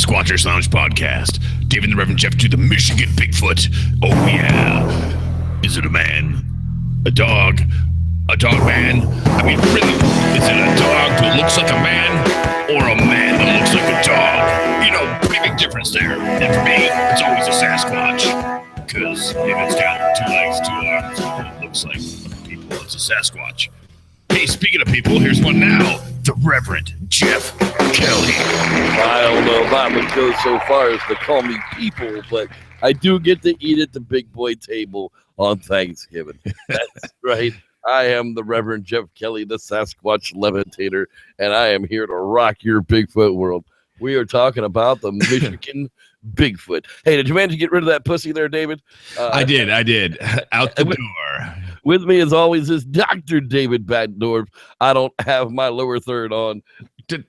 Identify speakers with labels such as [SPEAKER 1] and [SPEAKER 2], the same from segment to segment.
[SPEAKER 1] Squatchers Lounge podcast, giving the Reverend Jeff to the Michigan Bigfoot. Oh yeah. Is it a man? A dog? A dog man? I mean, really, is it a dog that looks like a man? Or a man that looks like a dog? You know, pretty big difference there. And for me, it's always a Sasquatch. Because if it's got 2 legs, 2 arms, and it looks like people, it's a Sasquatch. Hey, speaking of people, here's one now. The Reverend Jeff Kelly.
[SPEAKER 2] I don't know if I would go so far as to call me people, but I do get to eat at the big boy table on Thanksgiving. That's right. I am the Reverend Jeff Kelly, the Sasquatch Levitator, and I am here to rock your Bigfoot world. We are talking about the Michigan Bigfoot. Hey, did you manage to get rid of that pussy there, David?
[SPEAKER 1] I did. Out the door.
[SPEAKER 2] With me, as always, is Dr. David Baddorf. I don't have my lower third on.
[SPEAKER 1] What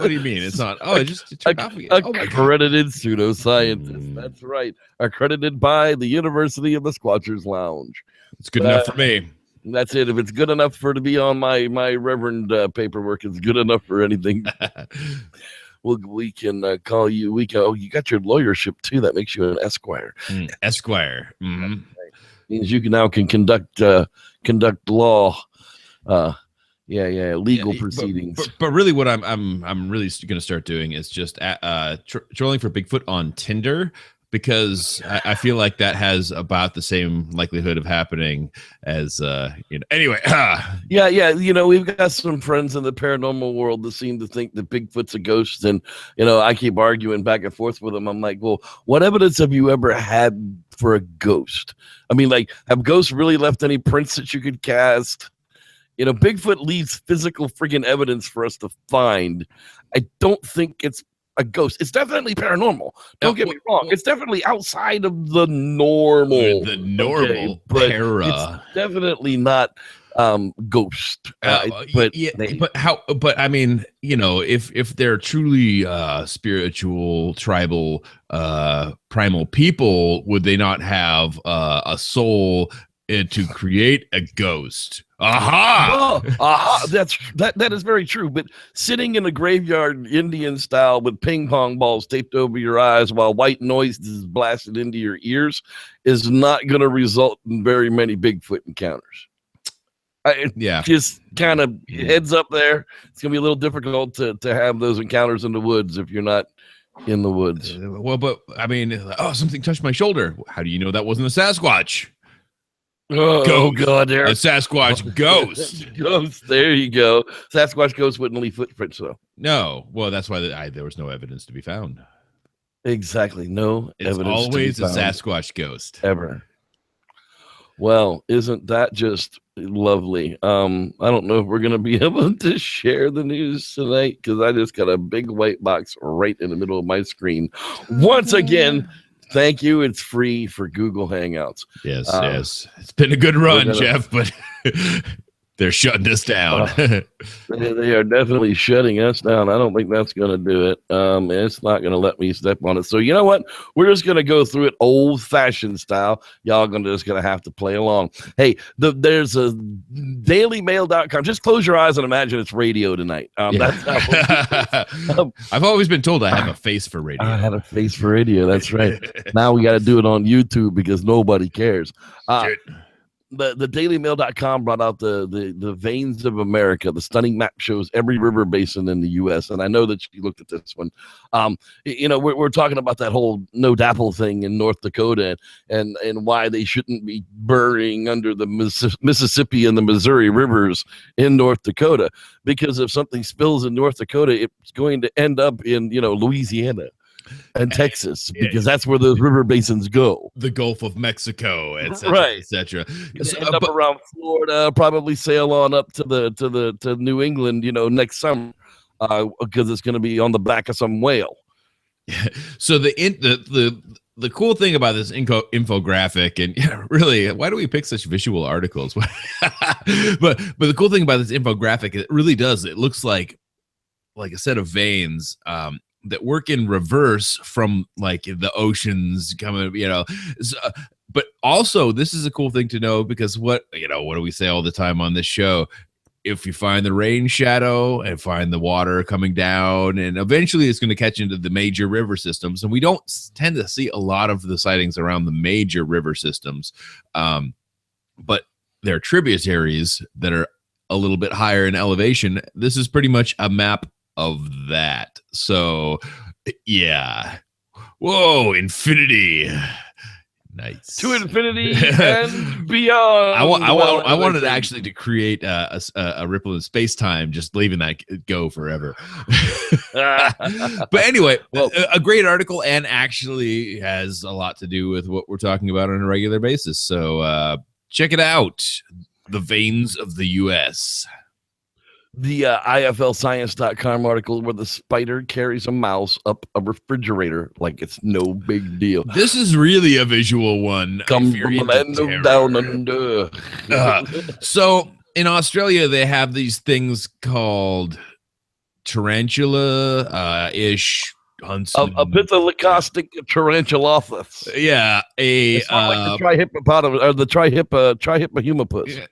[SPEAKER 1] do you mean? It's not. Oh, it just turned off again.
[SPEAKER 2] Accredited pseudoscientist. That's right. Accredited by the University of the Squatchers Lounge.
[SPEAKER 1] It's good enough for me.
[SPEAKER 2] That's it. If it's good enough to be on my Reverend paperwork, it's good enough for anything. We can call you. You got your lawyership too. That makes you an Esquire.
[SPEAKER 1] Esquire. Mm-hmm.
[SPEAKER 2] Means you can conduct law. Legal proceedings.
[SPEAKER 1] But really, what I'm really going to start doing is just trolling for Bigfoot on Tinder, because I feel like that has about the same likelihood of happening as Anyway,
[SPEAKER 2] yeah. You know, we've got some friends in the paranormal world that seem to think that Bigfoot's a ghost, and I keep arguing back and forth with them. I'm like, well, what evidence have you ever had for a ghost? I mean, like, have ghosts really left any prints that you could cast? Bigfoot leaves physical friggin' evidence for us to find. I don't think it's a ghost. It's definitely paranormal. Don't get me wrong. It's definitely outside of the normal.
[SPEAKER 1] The normal,
[SPEAKER 2] okay, but
[SPEAKER 1] para.
[SPEAKER 2] It's definitely not ghost.
[SPEAKER 1] But I mean, if they're truly spiritual, tribal, primal people, would they not have a soul to create a ghost?
[SPEAKER 2] That is very true. But sitting in a graveyard Indian style with ping pong balls taped over your eyes while white noise is blasted into your ears is not going to result in very many Bigfoot encounters. Just kind of heads up there. It's going to be a little difficult to have those encounters in the woods if you're not in the woods.
[SPEAKER 1] Well, but I mean, something touched my shoulder. How do you know that wasn't a Sasquatch?
[SPEAKER 2] Oh God!
[SPEAKER 1] A Sasquatch ghost.
[SPEAKER 2] Ghost. There you go. Sasquatch ghost wouldn't leave footprints, though.
[SPEAKER 1] No. Well, that's why there was no evidence to be found.
[SPEAKER 2] Exactly. No
[SPEAKER 1] it's
[SPEAKER 2] evidence.
[SPEAKER 1] Always a Sasquatch ghost.
[SPEAKER 2] Ever. Well, isn't that just lovely? I don't know if we're gonna be able to share the news tonight because I just got a big white box right in the middle of my screen. Once again. Thank you. It's free for Google Hangouts.
[SPEAKER 1] Yes. It's been a good run, Jeff, but they're shutting us down.
[SPEAKER 2] They are definitely shutting us down. I don't think that's going to do it. It's not going to let me step on it. So you know what? We're just going to go through it old-fashioned style. Y'all just going to have to play along. Hey, there's a dailymail.com. Just close your eyes and imagine it's radio tonight. That's how
[SPEAKER 1] I've always been told I have a face for radio.
[SPEAKER 2] I have a face for radio. That's right. Now we got to do it on YouTube because nobody cares. The dailymail.com brought out the Veins of America. The stunning map shows every river basin in the U.S. And I know that you looked at this one. We're talking about that whole no dapple thing in North Dakota and why they shouldn't be burying under the Mississippi and the Missouri rivers in North Dakota. Because if something spills in North Dakota, it's going to end up in, Louisiana and Texas, because that's where those river basins go.
[SPEAKER 1] The Gulf of Mexico, etc.
[SPEAKER 2] Right.
[SPEAKER 1] etc.
[SPEAKER 2] Up around Florida, probably sail on up to New England, next summer, because it's going to be on the back of some whale.
[SPEAKER 1] So the cool thing about this infographic, and really, why do we pick such visual articles? but the cool thing about this infographic, it really does. It looks like a set of veins. That work in reverse from like the oceans coming, but also this is a cool thing to know because what do we say all the time on this show?
[SPEAKER 3] if you find the rain shadow and find the water coming down, and eventually it's going to catch into the major river systems. And we don't tend to see a lot of the sightings around the major river systems, but there are tributaries that are a little bit higher in elevation. This is pretty much a map of that. So yeah. Whoa, infinity. Nice.
[SPEAKER 2] To infinity and beyond.
[SPEAKER 3] I wanted actually to create a ripple in space-time, just leaving that go forever. But anyway, well, a great article, and actually has a lot to do with what we're talking about on a regular basis. So check it out. The Veins of the U.S.
[SPEAKER 2] The IFLscience.com article where the spider carries a mouse up a refrigerator like it's no big deal.
[SPEAKER 3] This is really a visual one.
[SPEAKER 2] Come from the land of down under.
[SPEAKER 3] So in Australia, they have these things called tarantula-ish huntsman.
[SPEAKER 2] A Pithelicostic tarantulophus.
[SPEAKER 3] Yeah,
[SPEAKER 2] it's not like the trihippopotamus or the trihippohumerpus.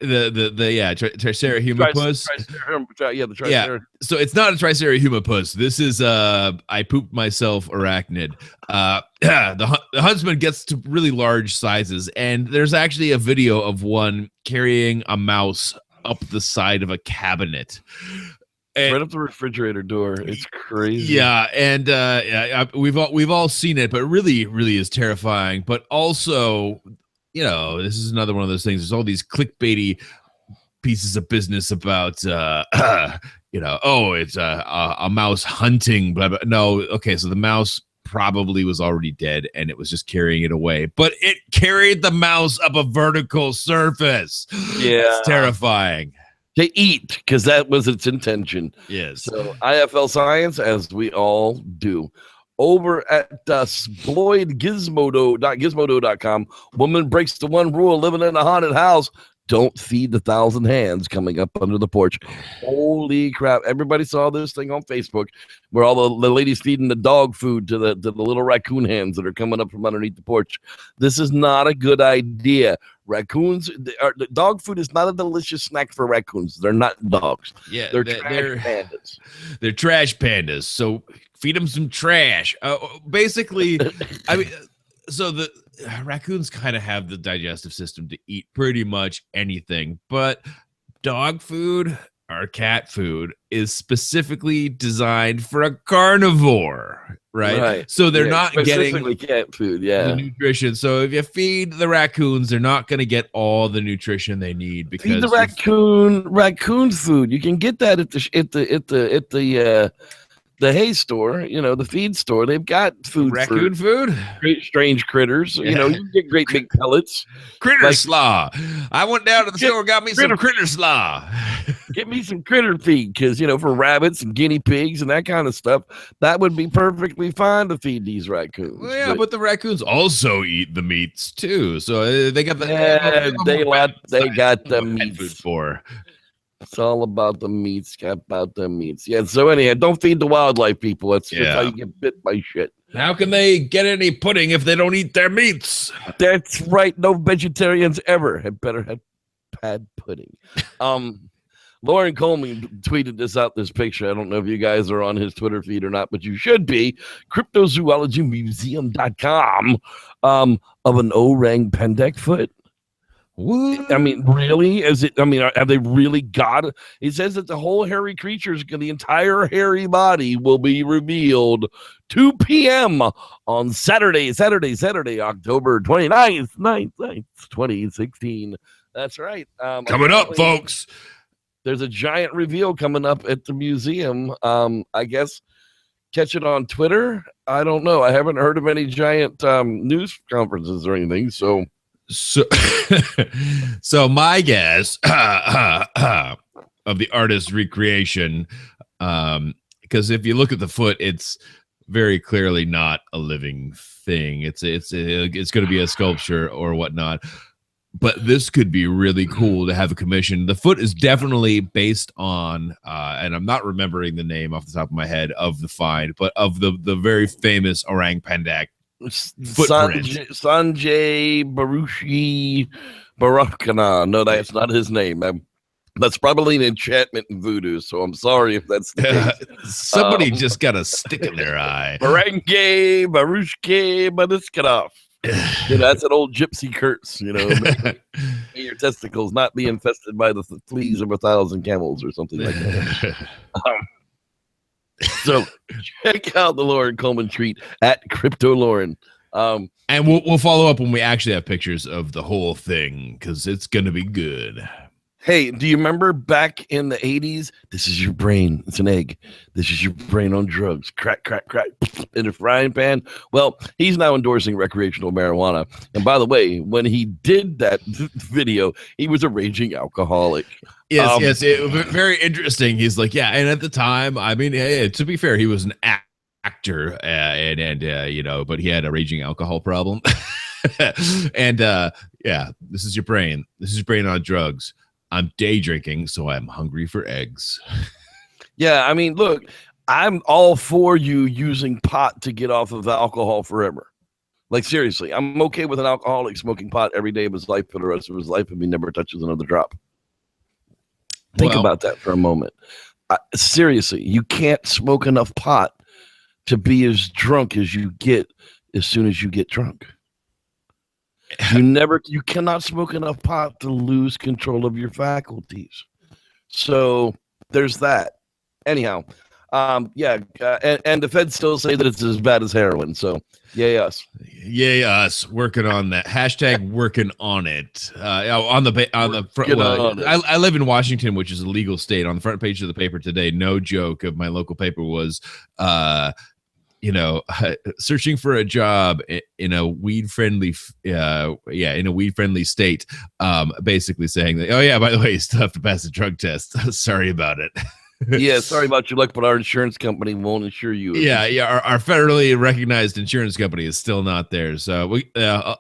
[SPEAKER 3] Tricerahumapus. Yeah. So it's not a Tricerahumapus. This is I pooped myself arachnid. The huntsman gets to really large sizes, and there's actually a video of one carrying a mouse up the side of a cabinet. And,
[SPEAKER 2] right up the refrigerator door. It's crazy.
[SPEAKER 3] Yeah, and we've all seen it, but it really is terrifying. But also, this is another one of those things. There's all these clickbaity pieces of business about it's a mouse hunting, blah blah. No, okay, so the mouse probably was already dead, and it was just carrying it away. But it carried the mouse up a vertical surface.
[SPEAKER 2] Yeah,
[SPEAKER 3] it's terrifying.
[SPEAKER 2] To eat, because that was its intention.
[SPEAKER 3] Yes.
[SPEAKER 2] So IFL Science, as we all do. Over at Gizmodo.com, woman breaks the one rule living in a haunted house. Don't feed the 1,000 hands coming up under the porch. Holy crap. Everybody saw this thing on Facebook where all the ladies feeding the dog food to the little raccoon hands that are coming up from underneath the porch. This is not a good idea. Raccoons, the dog food is not a delicious snack for raccoons. They're not dogs.
[SPEAKER 3] Yeah,
[SPEAKER 2] they're trash pandas.
[SPEAKER 3] They're trash pandas. So feed them some trash. Basically, I mean, so the raccoons kind of have the digestive system to eat pretty much anything, but dog food or cat food is specifically designed for a carnivore, right? So they're not getting
[SPEAKER 2] cat food, the
[SPEAKER 3] nutrition. So if you feed the raccoons, they're not going to get all the nutrition they need because
[SPEAKER 2] feed the raccoon food. You can get that at the hay store, the feed store. They've got food.
[SPEAKER 3] Raccoon food?
[SPEAKER 2] Great strange critters. You can get great big pellets.
[SPEAKER 3] Critter slaw. I went down to the store and got me some critter slaw.
[SPEAKER 2] Get me some critter feed, because, for rabbits and guinea pigs and that kind of stuff, that would be perfectly fine to feed these raccoons.
[SPEAKER 3] Well, yeah, but the raccoons also eat the meats too. So they got the
[SPEAKER 2] they got the meat
[SPEAKER 3] food for.
[SPEAKER 2] It's all about the meats. Yeah. So anyhow, don't feed the wildlife, people. That's just how you get bit by shit.
[SPEAKER 3] How can they get any pudding if they don't eat their meats?
[SPEAKER 2] That's right. No vegetarians ever had better have had pudding. Lauren Coleman tweeted this picture. I don't know if you guys are on his Twitter feed or not, but you should be. Cryptozoologymuseum.com of an orang pendek foot.
[SPEAKER 3] What?
[SPEAKER 2] I mean, really? Have they really got it? It says that the whole hairy creatures, the entire hairy body will be revealed 2 p.m. on Saturday, October 29th, 2016. That's right.
[SPEAKER 3] Coming up, folks.
[SPEAKER 2] There's a giant reveal coming up at the museum. I guess catch it on Twitter. I don't know. I haven't heard of any giant news conferences or anything, so
[SPEAKER 3] my guess of the artist's recreation, because if you look at the foot, it's very clearly not a living thing. It's going to be a sculpture or whatnot. But this could be really cool to have a commission. The foot is definitely based on, and I'm not remembering the name off the top of my head of the find, but of the very famous orang pendek footprint.
[SPEAKER 2] Sanjay Barushi Barakana. No, that's not his name. That's probably an enchantment in voodoo, so I'm sorry if that's the case.
[SPEAKER 3] Somebody just got a stick in their eye.
[SPEAKER 2] Merengue, barushke, Badiskadov. That's an old gypsy curse, May your testicles not be infested by the fleas of 1,000 camels or something like that. So check out the Lauren Coleman tweet at Crypto Lauren.
[SPEAKER 3] And we'll follow up when we actually have pictures of the whole thing, because it's going to be good.
[SPEAKER 2] Hey, do you remember back in the 80s? This is your brain. It's an egg. This is your brain on drugs. Crack, crack, crack in a frying pan. Well, he's now endorsing recreational marijuana. And by the way, when he did that video, he was a raging alcoholic.
[SPEAKER 3] Yes, it was very interesting. He's like, yeah, and at the time, I mean, to be fair, he was an actor, and but he had a raging alcohol problem. And yeah, this is your brain. This is your brain on drugs. I'm day drinking, so I'm hungry for eggs.
[SPEAKER 2] Yeah, I mean, look, I'm all for you using pot to get off of alcohol forever. Like, seriously, I'm okay with an alcoholic smoking pot every day of his life for the rest of his life if he never touches another drop. Think about that for a moment. Seriously, you can't smoke enough pot to be as drunk as you get as soon as you get drunk. You cannot smoke enough pot to lose control of your faculties. So there's that. Anyhow, and the feds still say that it's as bad as heroin. So yay us.
[SPEAKER 3] Yay us. Working on that. Hashtag working on it. On the front. I live in Washington, which is a legal state. On the front page of the paper today, no joke, of my local paper was searching for a job in a weed-friendly state, basically saying that, oh yeah, by the way, you still have to pass a drug test. Sorry about it.
[SPEAKER 2] Yeah, sorry about your luck, but our insurance company won't insure you.
[SPEAKER 3] Our federally recognized insurance company is still not there. So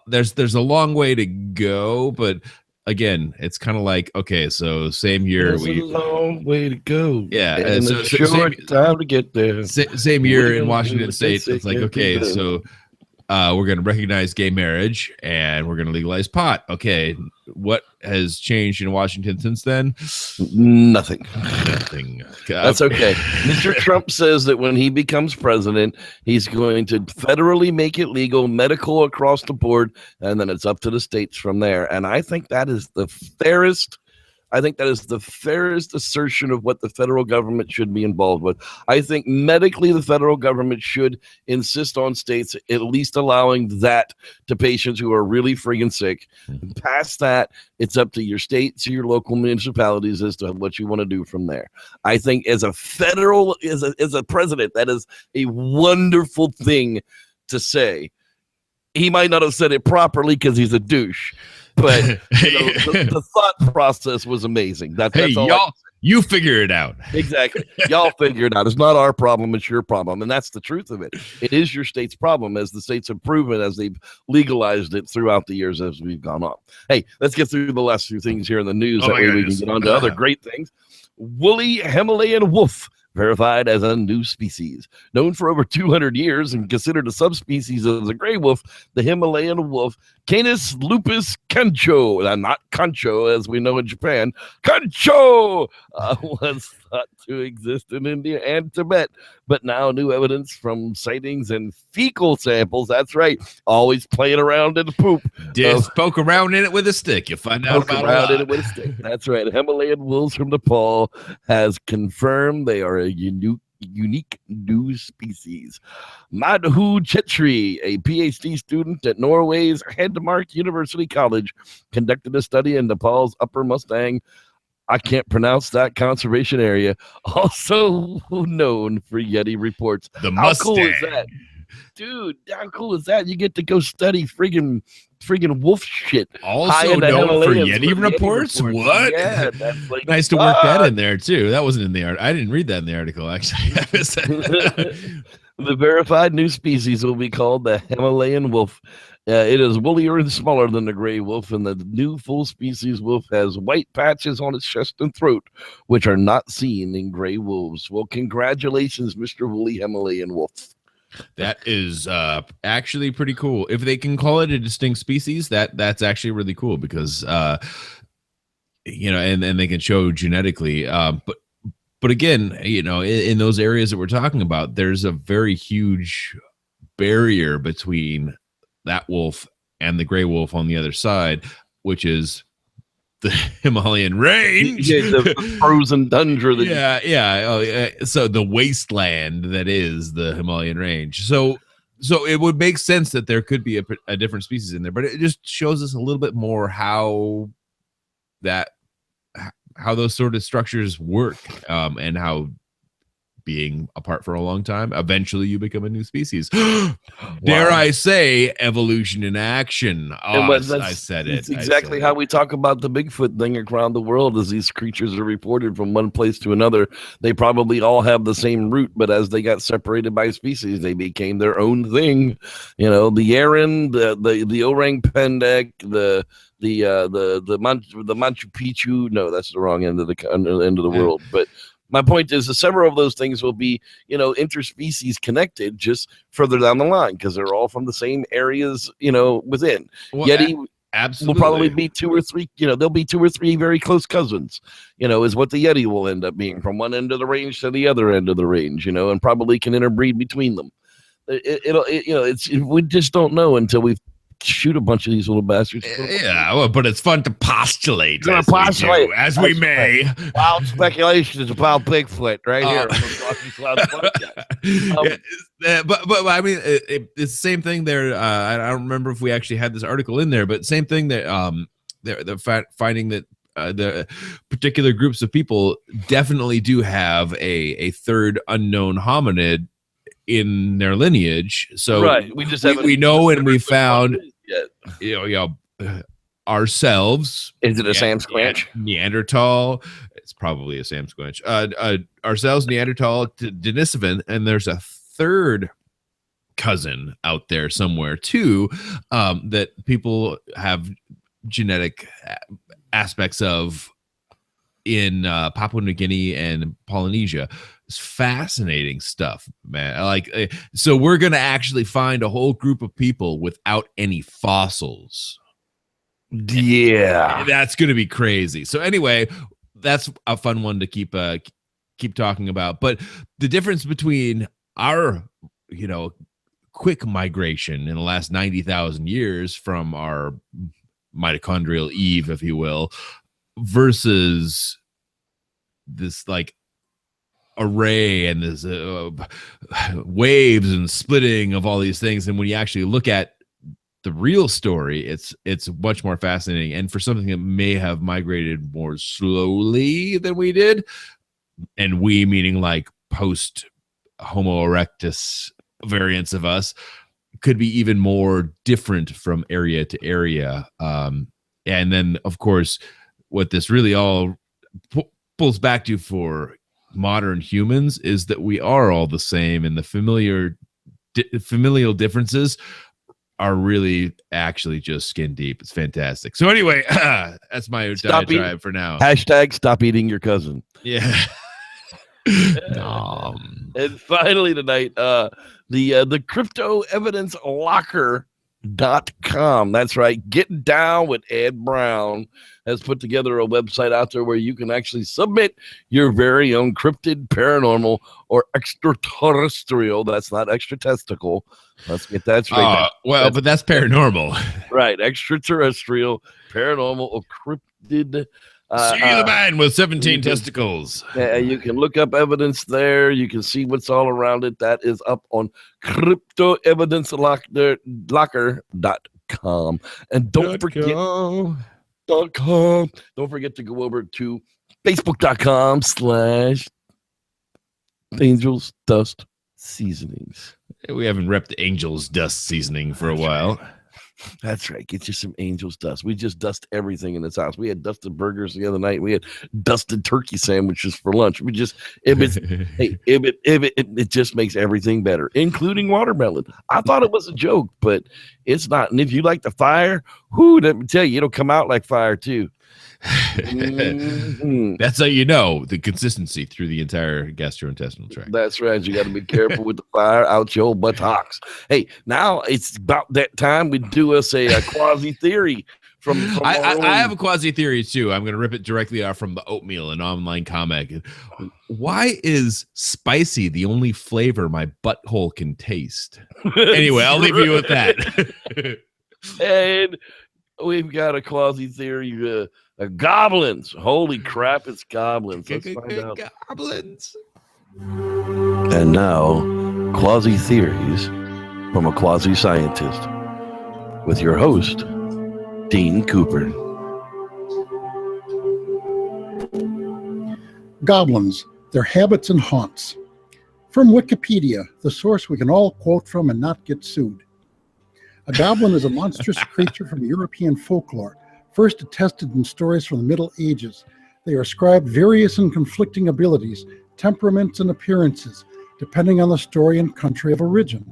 [SPEAKER 3] there's a long way to go, but again, it's kind of like, okay, so same year,
[SPEAKER 2] a long way to go.
[SPEAKER 3] Yeah,
[SPEAKER 2] and so short time to get there.
[SPEAKER 3] Same year in Washington State, it's like, okay, so we're going to recognize gay marriage and we're going to legalize pot. Okay, what has changed in Washington since then?
[SPEAKER 2] Nothing.
[SPEAKER 3] That's
[SPEAKER 2] okay. Mr. Trump says that when he becomes president, he's going to federally make it legal, medical across the board, and then it's up to the states from there. And I think that is the fairest. I think that is the fairest assertion of what the federal government should be involved with. I think medically the federal government should insist on states at least allowing that to patients who are really friggin' sick. And past that, it's up to your states or your local municipalities as to what you want to do from there. I think as a president, that is a wonderful thing to say. He might not have said it properly because he's a douche. But the thought process was amazing. That's all
[SPEAKER 3] y'all, you figure it out.
[SPEAKER 2] Exactly. Y'all figure it out. It's not our problem. It's your problem. And that's the truth of it. It is your state's problem, as the states have proven as they've legalized it throughout the years as we've gone on. Hey, let's get through the last few things here in the news. That way we can get on to other great things. Woolly Himalayan wolf verified as a new species. Known for over 200 years and considered a subspecies of the gray wolf, the Himalayan wolf, Canis lupus concho, not concho as we know in Japan, concho was thought to exist in India and Tibet, but now new evidence from sightings and fecal samples, that's right, always playing around in the poop.
[SPEAKER 3] Just poke around in it with a stick, you'll find out about
[SPEAKER 2] it. That's right. Himalayan wolves from Nepal has confirmed they are a unique new species. Madhu Chetri, a PhD student at Norway's Hedmark University College, conducted a study in Nepal's Upper Mustang, I can't pronounce that, conservation area, also known for Yeti reports.
[SPEAKER 3] The Mustang.
[SPEAKER 2] How cool is that? Dude, how cool is that? You get to go study friggin' wolf shit.
[SPEAKER 3] Also known for Yeti reports? What?
[SPEAKER 2] Yeah, that's like
[SPEAKER 3] nice to work that in there too. That wasn't in the art. I didn't read that in the article, actually.
[SPEAKER 2] The verified new species will be called the Himalayan wolf. It is woollier and smaller than the gray wolf, and the new full species wolf has white patches on its chest and throat, which are not seen in gray wolves. Well, congratulations, Mr. Woolly Himalayan wolf.
[SPEAKER 3] That is actually pretty cool. If they can call it a distinct species, that's actually really cool, because and they can show genetically. But again, in those areas that we're talking about, there's a very huge barrier between that wolf and the gray wolf on the other side, which is the Himalayan range,
[SPEAKER 2] the frozen tundra.
[SPEAKER 3] So the wasteland that is the Himalayan range. So it would make sense that there could be a different species in there, but it just shows us a little bit more how those sort of structures work, and how being apart for a long time, eventually you become a new species. Dare I say, evolution in action. I said it.
[SPEAKER 2] It's exactly how we talk about the Bigfoot thing around the world. As these creatures are reported from one place to another, they probably all have the same root, but as they got separated by species, they became their own thing. The Yeren, the orang pendek, the Machu Picchu. No, that's the wrong end of the world. But my point is that several of those things will be, interspecies connected just further down the line because they're all from the same areas, within.
[SPEAKER 3] Well,
[SPEAKER 2] Yeti
[SPEAKER 3] absolutely
[SPEAKER 2] will probably be 2 or 3, there'll be 2 or 3 very close cousins, is what the Yeti will end up being from one end of the range to the other end of the range, and probably can interbreed between them. We just don't know until we shoot a bunch of these little bastards.
[SPEAKER 3] Yeah, but it's fun to postulate. As we may.
[SPEAKER 2] Wild speculations about Bigfoot right here.
[SPEAKER 3] But I mean, it's the same thing there. I don't remember if we actually had this article in there, but same thing that they're finding that the particular groups of people definitely do have a third unknown hominid in their lineage. So
[SPEAKER 2] right, we
[SPEAKER 3] know, and we found ourselves.
[SPEAKER 2] Is it a Sam Squanch?
[SPEAKER 3] Neanderthal. It's probably a Sam Squanch. Ourselves, Neanderthal, Denisovan, and there's a third cousin out there somewhere too, that people have genetic aspects of in Papua New Guinea and Polynesia. It's fascinating stuff, man. So we're gonna actually find a whole group of people without any fossils.
[SPEAKER 2] Yeah,
[SPEAKER 3] that's gonna be crazy. So anyway, that's a fun one to keep talking about. But the difference between our quick migration in the last 90,000 years from our mitochondrial eve, if you will, versus this array and this waves and splitting of all these things, and when you actually look at the real story, it's much more fascinating. And for something that may have migrated more slowly than we did, and we meaning like post Homo erectus variants of us, could be even more different from area to area. And then of course what this really all pulls back to for modern humans is that we are all the same, and the familial differences are really actually just skin deep. It's fantastic. So anyway, that's my diatribe for now.
[SPEAKER 2] Hashtag stop eating your cousin.
[SPEAKER 3] Yeah.
[SPEAKER 2] And finally tonight, the crypto evidence locker.com. That's right. Get Down with Ed Brown has put together a website out there where you can actually submit your very own cryptid, paranormal, or extraterrestrial. That's not extra testicle. Let's get that straight.
[SPEAKER 3] But that's paranormal.
[SPEAKER 2] Right. Extraterrestrial, paranormal, or cryptid.
[SPEAKER 3] See the man with 17 testicles.
[SPEAKER 2] Yeah, you can look up evidence there. You can see what's all around it. That is up on cryptoevidencelocker.com. And don't forget to go over to facebook.com/Angels Dust Seasonings.
[SPEAKER 3] We haven't repped the Angels Dust Seasoning for a while.
[SPEAKER 2] That's right. Get you some Angels Dust. We just dust everything in this house. We had dusted burgers the other night. We had dusted turkey sandwiches for lunch. We just it just makes everything better, including watermelon. I thought it was a joke, but it's not. And if you like the fire, let me tell you, it'll come out like fire too.
[SPEAKER 3] That's how you know the consistency through the entire gastrointestinal tract.
[SPEAKER 2] That's right. You got to be careful with the fire out your buttocks. Hey, now it's about that time we do us a quasi theory
[SPEAKER 3] I have a quasi theory too. I'm going to rip it directly off from the oatmeal, an online comic. Why is spicy the only flavor my butthole can taste? Anyway, I'll leave you with that.
[SPEAKER 2] And we've got a quasi theory. Goblins. Holy crap, it's goblins. Let's find out.
[SPEAKER 3] Goblins.
[SPEAKER 2] And now, quasi theories from a quasi scientist with your host, Dean Cooper.
[SPEAKER 4] Goblins, their habits and haunts. From Wikipedia, the source we can all quote from and not get sued. A goblin is a monstrous creature from European folklore, first attested in stories from the Middle Ages. They are ascribed various and conflicting abilities, temperaments, and appearances, depending on the story and country of origin.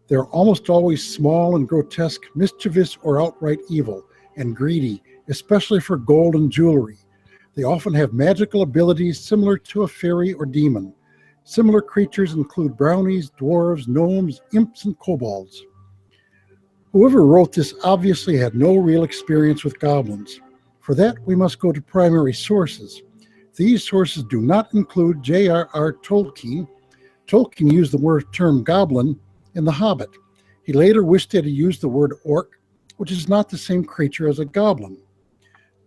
[SPEAKER 4] They are almost always small and grotesque, mischievous or outright evil, and greedy, especially for gold and jewelry. They often have magical abilities similar to a fairy or demon. Similar creatures include brownies, dwarves, gnomes, imps, and kobolds. Whoever wrote this obviously had no real experience with goblins. For that, we must go to primary sources. These sources do not include J.R.R. Tolkien. Tolkien used the term goblin in The Hobbit. He later wished that he used the word orc, which is not the same creature as a goblin.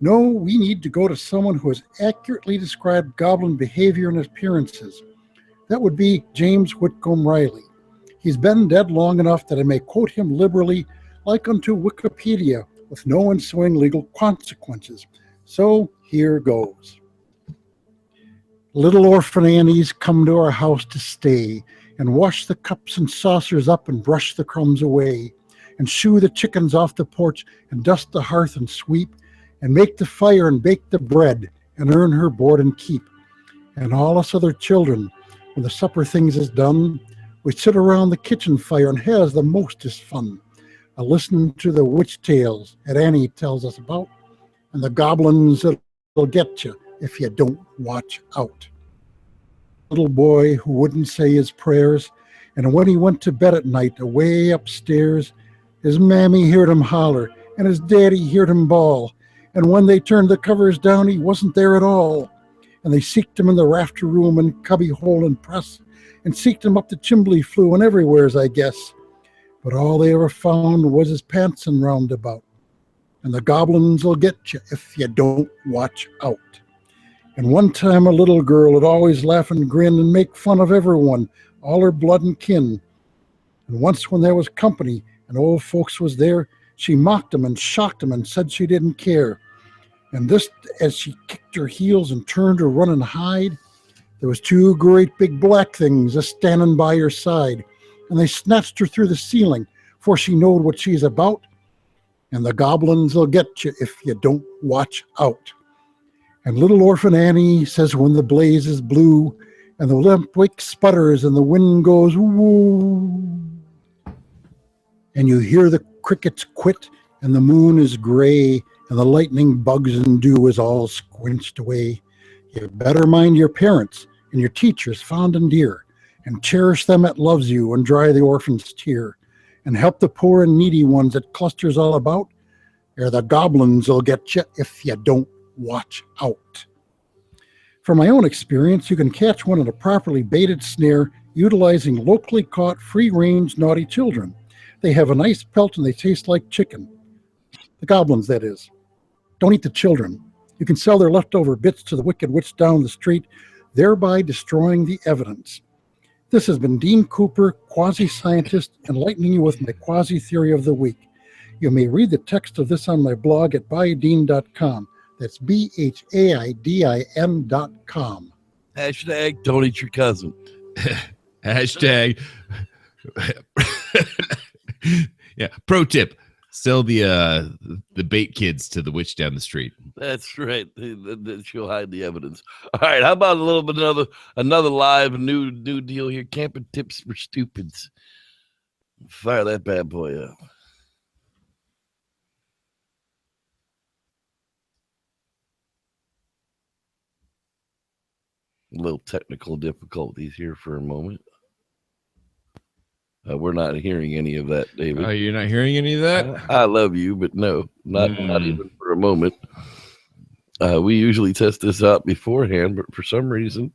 [SPEAKER 4] No, we need to go to someone who has accurately described goblin behavior and appearances. That would be James Whitcomb Riley. He's been dead long enough that I may quote him liberally, like unto Wikipedia, with no ensuing legal consequences. So here goes. Little orphan Annies come to our house to stay, and wash the cups and saucers up and brush the crumbs away, and shoo the chickens off the porch, and dust the hearth and sweep, and make the fire and bake the bread, and earn her board and keep. And all us other children, when the supper things is done, we sit around the kitchen fire and has the mostest fun, a-listening to the witch tales that Annie tells us about, and the goblins that'll get you if you don't watch out. Little boy who wouldn't say his prayers, and when he went to bed at night away upstairs, his mammy heard him holler, and his daddy heard him bawl, and when they turned the covers down, he wasn't there at all. And they seeked him in the rafter room and cubby hole and press, and seeked him up the chimbley flue and everywheres, I guess. But all they ever found was his pants and roundabout. And the goblins will get you if you don't watch out. And one time a little girl would always laugh and grin and make fun of everyone, all her blood and kin. And once when there was company and old folks was there, she mocked 'em and shocked 'em and said she didn't care. And this, as she kicked her heels and turned to run and hide, there was two great big black things a-standing by her side, and they snatched her through the ceiling, for she knowed what she's about. And the goblins will get you if you don't watch out. And little orphan Annie says when the blaze is blue, and the lamp wick sputters, and the wind goes woo, and you hear the crickets quit, and the moon is gray, and the lightning bugs and dew is all squinched away. You better mind your parents and your teachers fond and dear, and cherish them that loves you, and dry the orphan's tear, and help the poor and needy ones that clusters all about, or the goblins will get you if you don't watch out. From my own experience, you can catch one in a properly baited snare utilizing locally caught free-range naughty children. They have a nice pelt and they taste like chicken. The goblins, that is. Don't eat the children. You can sell their leftover bits to the wicked witch down the street, thereby destroying the evidence. This has been Dean Cooper, quasi-scientist, enlightening you with my quasi-theory of the week. You may read the text of this on my blog at buydean.com. That's BHAIDIN.com.
[SPEAKER 2] Hashtag don't eat your cousin.
[SPEAKER 3] Hashtag. Yeah. Pro tip: sell the bait kids to the witch down the street.
[SPEAKER 2] That's right. She'll hide the evidence. All right. How about a little bit another live new deal here? Camping tips for stupids. Fire that bad boy up. A little technical difficulties here for a moment. We're not hearing any of that, David.
[SPEAKER 3] Oh, you're not hearing any of that?
[SPEAKER 2] I love you, but no, not even for a moment. We usually test this out beforehand, but for some reason,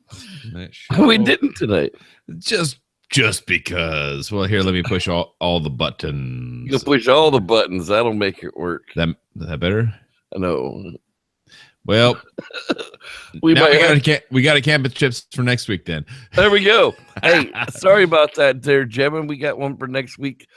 [SPEAKER 2] we didn't tonight.
[SPEAKER 3] Just because. Well, here, let me push all the buttons.
[SPEAKER 2] You can push all the buttons. That'll make it work.
[SPEAKER 3] That better?
[SPEAKER 2] No.
[SPEAKER 3] Well, we got a can of chips for next week then.
[SPEAKER 2] There we go. Hey, sorry about that there, Jevin. We got one for next week.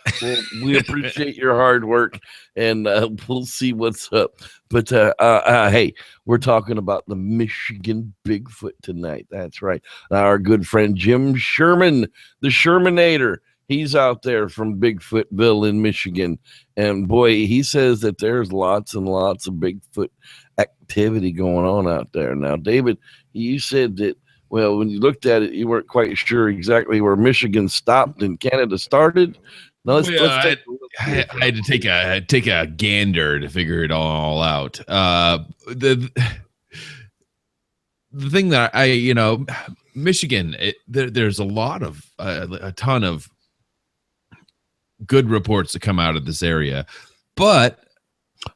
[SPEAKER 2] We appreciate your hard work, and we'll see what's up. But hey, we're talking about the Michigan Bigfoot tonight. That's right. Our good friend Jim Sherman, the Shermanator. He's out there from Bigfootville in Michigan. And boy, he says that there's lots and lots of Bigfoot activity going on out there. Now, David, you said that, well, when you looked at it, you weren't quite sure exactly where Michigan stopped and Canada started. Now, let's
[SPEAKER 3] I had to take a gander to figure it all out. The thing that Michigan, there's a lot of a ton of good reports that come out of this area, but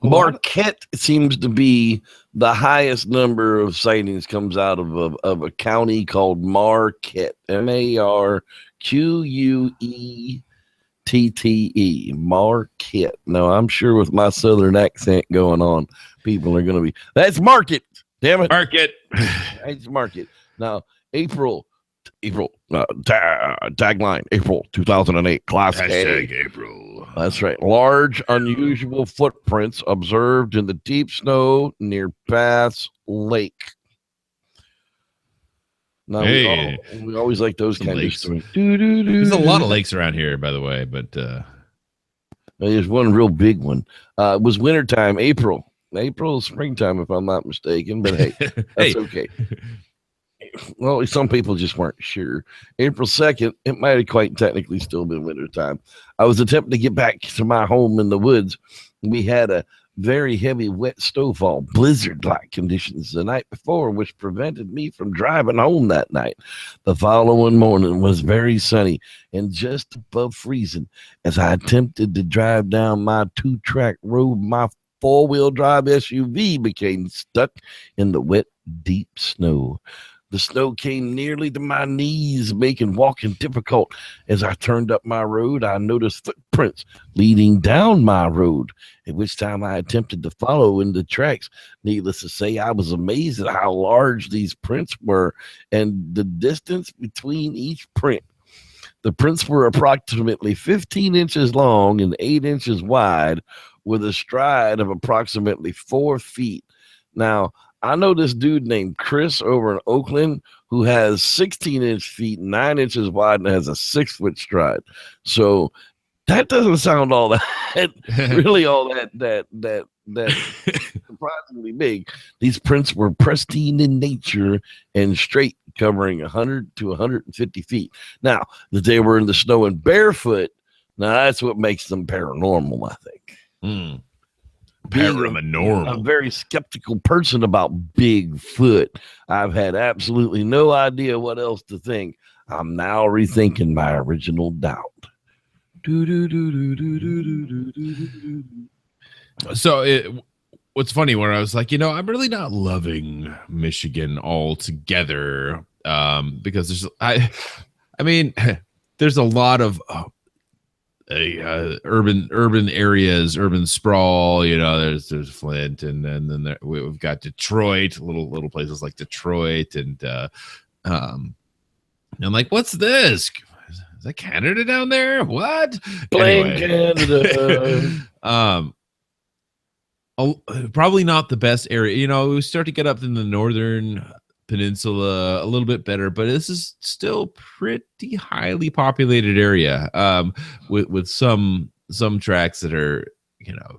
[SPEAKER 2] Marquette seems to be the highest number of sightings comes out of a county called Marquette, Marquette, Marquette. Now, I'm sure with my southern accent going on, people are going to be, that's Market, damn it.
[SPEAKER 3] Market.
[SPEAKER 2] It's Market. Now, April, tagline, April 2008, Class A.
[SPEAKER 3] April.
[SPEAKER 2] That's right. Large, unusual footprints observed in the deep snow near Bass Lake. Now, we always like those kind of stories.
[SPEAKER 3] There's a lot of lakes around here, by the way, but
[SPEAKER 2] there's one real big one. It was wintertime, April, springtime, if I'm not mistaken. But hey, that's okay. Well, some people just weren't sure. April 2nd, it might have quite technically still been wintertime. I was attempting to get back to my home in the woods. We had a very heavy wet snowfall, blizzard-like conditions the night before, which prevented me from driving home that night. The following morning was very sunny and just above freezing. As I attempted to drive down my 2-track road, my 4-wheel drive SUV became stuck in the wet, deep snow. The snow came nearly to my knees, making walking difficult. As I turned up my road, I noticed footprints leading down my road, at which time I attempted to follow in the tracks. Needless to say, I was amazed at how large these prints were and the distance between each print. The prints were approximately 15 inches long and 8 inches wide, with a stride of approximately 4 feet. Now, I know this dude named Chris over in Oakland who has 16-inch feet, 9 inches wide, and has a 6-foot stride. So that doesn't sound all that really all that surprisingly big. These prints were pristine in nature and straight, covering 100 to 150 feet. Now, that they were in the snow and barefoot, now that's what makes them paranormal, I think.
[SPEAKER 3] Paranormal.
[SPEAKER 2] I'm a very skeptical person about Bigfoot. I've had absolutely no idea what else to think. I'm now rethinking my original doubt.
[SPEAKER 3] So what's funny, when I was like, I'm really not loving Michigan altogether, because there's a lot of urban areas, urban sprawl. There's Flint, and then we've got Detroit, little places like Detroit, and I'm like, what's this? Is that Canada down there? What?
[SPEAKER 2] Blame Canada.
[SPEAKER 3] Probably not the best area. We start to get up in the northern peninsula a little bit better, but this is still pretty highly populated area, with some tracks that are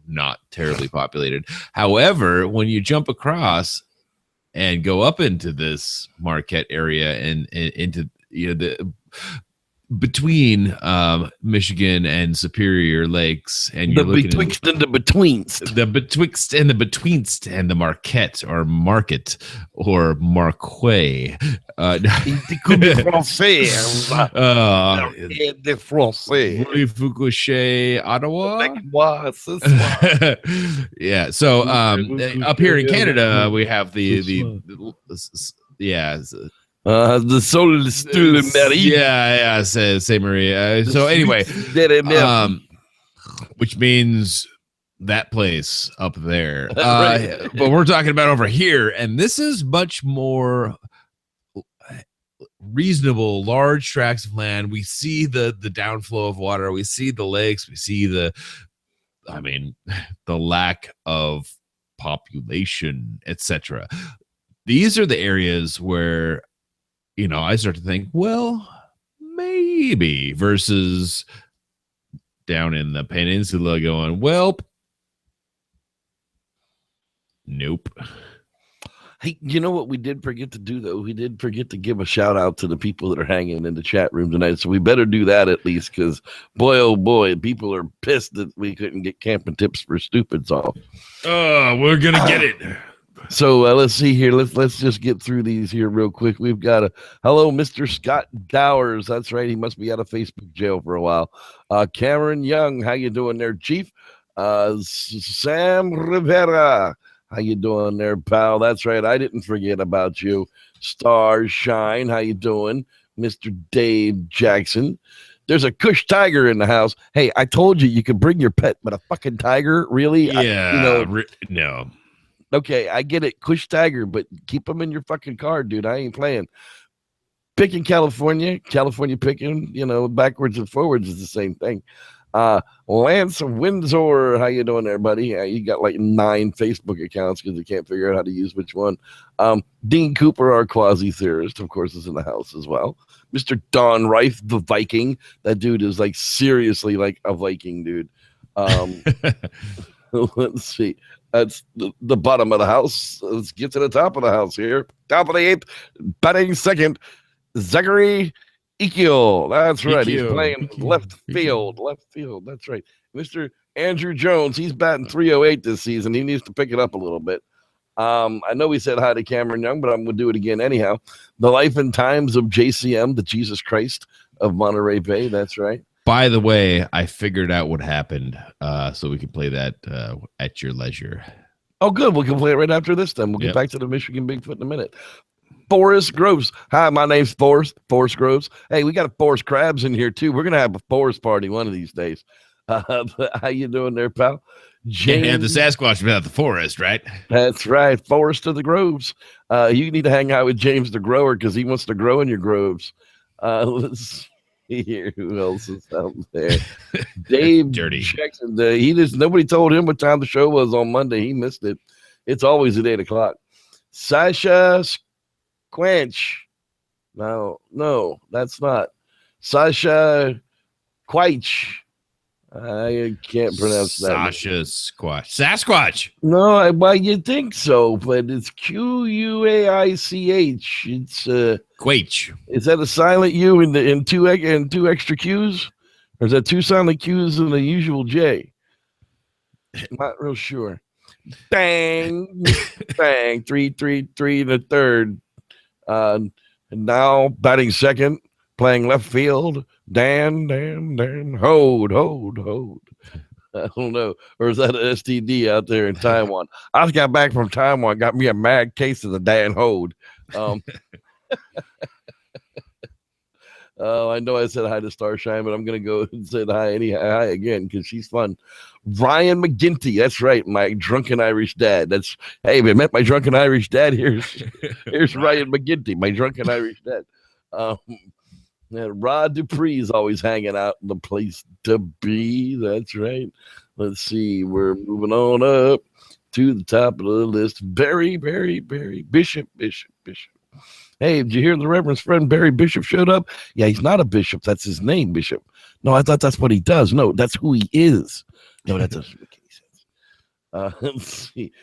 [SPEAKER 3] not terribly populated. However, when you jump across and go up into this Marquette area and into between Michigan and Superior Lakes, and you're
[SPEAKER 2] The
[SPEAKER 3] looking
[SPEAKER 2] betwixt and the betweens.
[SPEAKER 3] the betwixt and the betweenst and the Marquette or Market or Marquet.
[SPEAKER 2] Il could be français. Des français.
[SPEAKER 3] Foucault, Ottawa.
[SPEAKER 2] Like moi, ce soir.
[SPEAKER 3] Yeah. So up here in Canada, we have the
[SPEAKER 2] The soul is still married.
[SPEAKER 3] yeah, say Marie. So anyway, which means that place up there.
[SPEAKER 2] Right.
[SPEAKER 3] But we're talking about over here, and this is much more reasonable, large tracts of land. We see the downflow of water. We see the lakes. We see the lack of population, etc. These are the areas where, I start to think, well, maybe, versus down in the peninsula going, well, nope.
[SPEAKER 2] Hey, you know what we did forget to do, though? We did forget to give a shout out to the people that are hanging in the chat room tonight. So we better do that at least, because boy, oh boy, people are pissed that we couldn't get camping tips for stupids off.
[SPEAKER 3] Oh, we're going to get it.
[SPEAKER 2] So let's see here. Let's just get through these here real quick. We've got hello, Mr. Scott Dowers. That's right. He must be out of Facebook jail for a while. Cameron Young, how you doing there, Chief? Sam Rivera, how you doing there, pal? That's right. I didn't forget about you. Stars Shine, how you doing? Mr. Dave Jackson. There's a Kush tiger in the house. Hey, I told you could bring your pet, but a fucking tiger? Really?
[SPEAKER 3] Yeah. No.
[SPEAKER 2] Okay, I get it. Kush tiger, but keep them in your fucking car, dude. I ain't playing. Picking California picking, backwards and forwards is the same thing. Lance Windsor, how you doing there, buddy? You got like 9 Facebook accounts because you can't figure out how to use which one. Dean Cooper, our QUASI theorist, of course, is in the house as well. Mr. Don Reif, the Viking. That dude is like seriously like a Viking, dude. Let's see. That's the bottom of the house. Let's get to the top of the house here. Top of the 8th, batting second, Zachary Ekiel. That's right. He's playing left field. That's right. Mr. Andrew Jones, he's batting 308 this season. He needs to pick it up a little bit. I know we said hi to Cameron Young, but I'm going to do it again anyhow. The Life and Times of JCM, the Jesus Christ of Monterey Bay. That's right.
[SPEAKER 3] By the way, I figured out what happened, so we can play that at your leisure.
[SPEAKER 2] Oh, good. We can play it right after this then. We'll get back to the Michigan Bigfoot in a minute. Forrest Groves. Hi, my name's Forrest Groves. Hey, we got a Forrest Crabs in here, too. We're going to have a Forrest party one of these days. How you doing there, pal?
[SPEAKER 3] James, and the Sasquatch without the forest, right?
[SPEAKER 2] That's right. Forrest of the Groves. You need to hang out with James the Grower because he wants to grow in your groves. Let's here, who else is out there? Dave
[SPEAKER 3] Dirty
[SPEAKER 2] Jackson. Nobody told him what time the show was on Monday. He missed it. It's always at 8 o'clock. Sasha Squanch. No, that's not. Sasha Quaich. I can't pronounce that.
[SPEAKER 3] Sasquatch.
[SPEAKER 2] No, well, you'd think so, but it's Quaich. It's
[SPEAKER 3] Quaich.
[SPEAKER 2] Is that a silent U in two extra Q's, or is that 2 silent Q's and the usual J? Not real sure. Bang, bang, 3-3-3 in the third. And now batting second, playing left field. Dan, hold. I don't know. Or is that an STD out there in Taiwan? I just got back from Taiwan, got me a mad case of the Dan hold. I know I said hi to Starshine, but I'm going to go and say hi again because she's fun. Ryan McGinty. That's right. My drunken Irish dad. Hey, we met my drunken Irish dad. Here's Ryan McGinty, my drunken Irish dad. Rod Dupree is always hanging out in the place to be. That's right. Let's see. We're moving on up to the top of the list. Barry Bishop. Hey, did you hear the Reverend's friend Barry Bishop showed up? Yeah, he's not a bishop. That's his name, Bishop. No, I thought that's what he does. No, that's who he is. No, that doesn't make any sense. Let's see.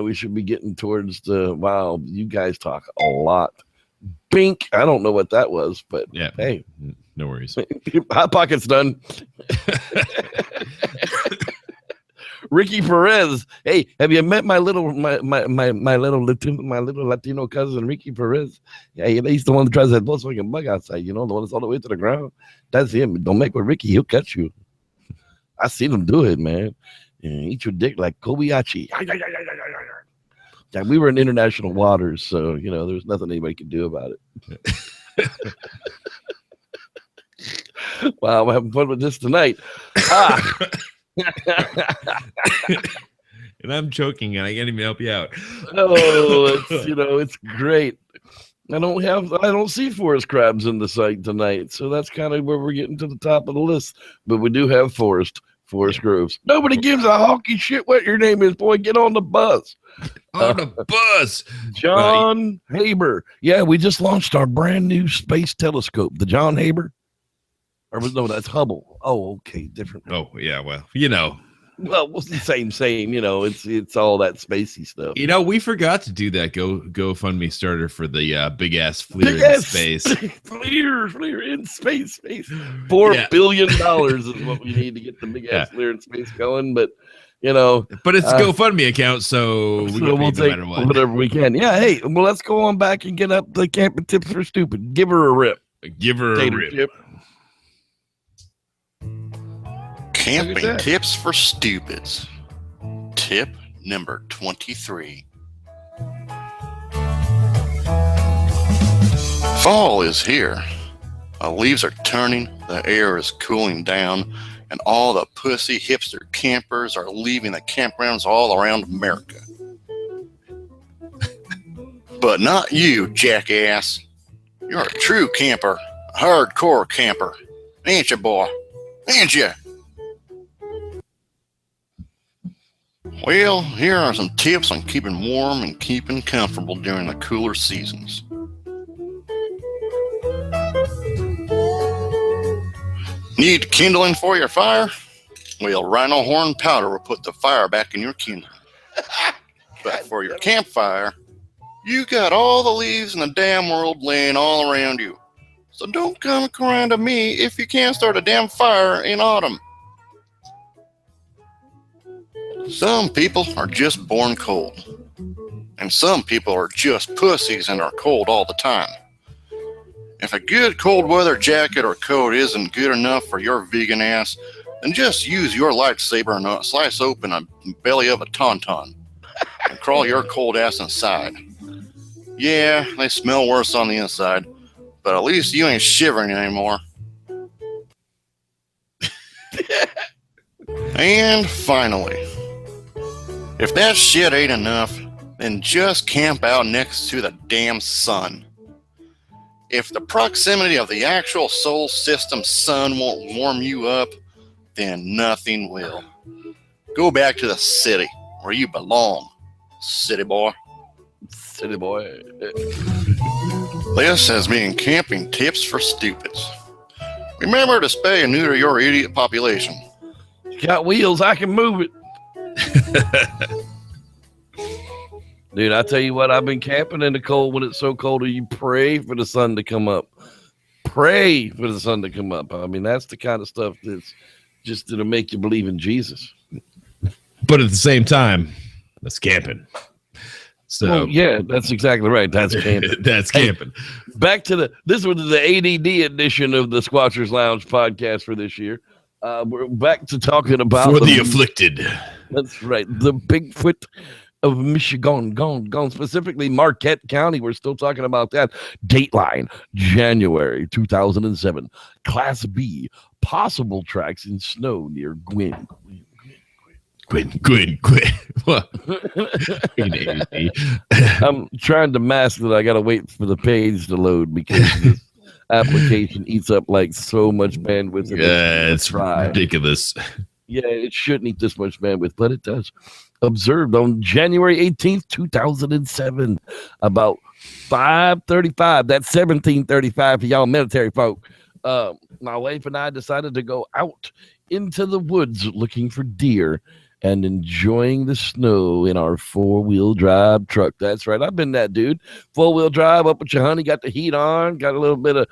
[SPEAKER 2] We should be getting towards you guys talk a lot. Bink. I don't know what that was, but
[SPEAKER 3] yeah.
[SPEAKER 2] Hey,
[SPEAKER 3] No worries.
[SPEAKER 2] Hot Pocket's done. Ricky Perez. Hey, have you met my little Latino cousin Ricky Perez? Yeah, he's the one that drives that Volkswagen Bug outside. You know, the one that's all the way to the ground. That's him. Don't make with Ricky. He'll cut you. I seen him do it, man. Eat your dick like Kobayashi. Yeah, we were in international waters, so you know there's nothing anybody could do about it. Wow, I'm having fun with this tonight.
[SPEAKER 3] And I'm choking, and I can't even help you out.
[SPEAKER 2] Oh, it's great. I don't see forest crabs in the site tonight, so that's kind of where we're getting to the top of the list. But we do have forest groves. Nobody gives a honky shit what your name is, boy. Get on the bus.
[SPEAKER 3] On the bus.
[SPEAKER 2] John Haber. Yeah, we just launched our brand new space telescope. The John Haber. No, that's Hubble. Oh, okay, different.
[SPEAKER 3] Oh, yeah, well, you know.
[SPEAKER 2] Well, it's the same. You know, it's all that spacey stuff.
[SPEAKER 3] You know, we forgot to do that GoFundMe starter for the big ass FLIR in space.
[SPEAKER 2] FLIR in space. $4 billion is what we need to get the big ass FLIR in space going. But you know,
[SPEAKER 3] but it's a GoFundMe account, so we'll take no matter what.
[SPEAKER 2] Whatever we can. Yeah. Hey, well, let's go on back and get up the camping tips for stupid. Give her a rip.
[SPEAKER 3] Give her a rip.
[SPEAKER 2] Chip.
[SPEAKER 5] Camping tips for stupids. Tip number 23. Fall is here. The leaves are turning, the air is cooling down, and all the pussy hipster campers are leaving the campgrounds all around America. But not you, jackass. You're a true camper, a hardcore camper. Ain't you, boy? Ain't you? Well, here are some tips on keeping warm and keeping comfortable during the cooler seasons. Need kindling for your fire? Well, rhino horn powder will put the fire back in your kindling. But for your campfire, you got all the leaves in the damn world laying all around you. So don't come crying to me if you can't start a damn fire in autumn. Some people are just born cold. And some people are just pussies and are cold all the time. If a good cold weather jacket or coat isn't good enough for your vegan ass, then just use your lightsaber and slice open a belly of a tauntaun and crawl your cold ass inside. Yeah, they smell worse on the inside, but at least you ain't shivering anymore. And finally, if that shit ain't enough, then just camp out next to the damn sun. If the proximity of the actual solar system sun won't warm you up, then nothing will. Go back to the city where you belong, city boy.
[SPEAKER 2] City boy.
[SPEAKER 5] This has been Camping Tips for Stupids. Remember to spay and neuter your idiot population.
[SPEAKER 2] Got wheels, I can move it. Dude, I tell you what, I've been camping in the cold when it's so cold that you pray for the sun to come up. Pray for the sun to come up. I mean, that's the kind of stuff that's just to make you believe in Jesus.
[SPEAKER 3] But at the same time, that's camping. So
[SPEAKER 2] well, yeah, that's exactly right. That's camping.
[SPEAKER 3] That's camping.
[SPEAKER 2] Hey, back to this was the ADD edition of the Squatchers Lounge podcast for this year. We're back to talking about
[SPEAKER 3] for the afflicted.
[SPEAKER 2] That's right. The Bigfoot of Michigan, gone specifically Marquette County. We're still talking about that. Dateline, January 2007. Class B, possible tracks in snow near Gwynn.
[SPEAKER 3] What?
[SPEAKER 2] I'm trying to mask that I got to wait for the page to load because this application eats up like so much bandwidth.
[SPEAKER 3] Yeah, it's ridiculous.
[SPEAKER 2] Yeah, it shouldn't eat this much bandwidth, but it does. Observed on January 18th, 2007, about 5:35. That's 17:35 for y'all military folk. My wife and I decided to go out into the woods looking for deer. and enjoying the snow in our 4-wheel drive truck. That's right. I've been that dude. 4-wheel drive up with your honey, got the heat on, got a little bit of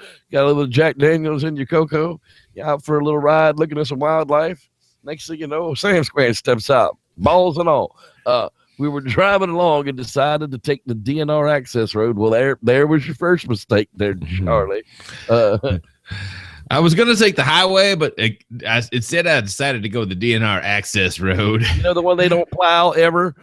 [SPEAKER 2] Jack Daniels in your cocoa. You're out for a little ride, looking at some wildlife. Next thing you know, Sam Square steps out, balls and all. We were driving along and decided to take the DNR access road. Well, there was your first mistake there, Charlie.
[SPEAKER 3] I was going to take the highway, but instead I decided to go the DNR access road.
[SPEAKER 2] You know, the one they don't plow ever?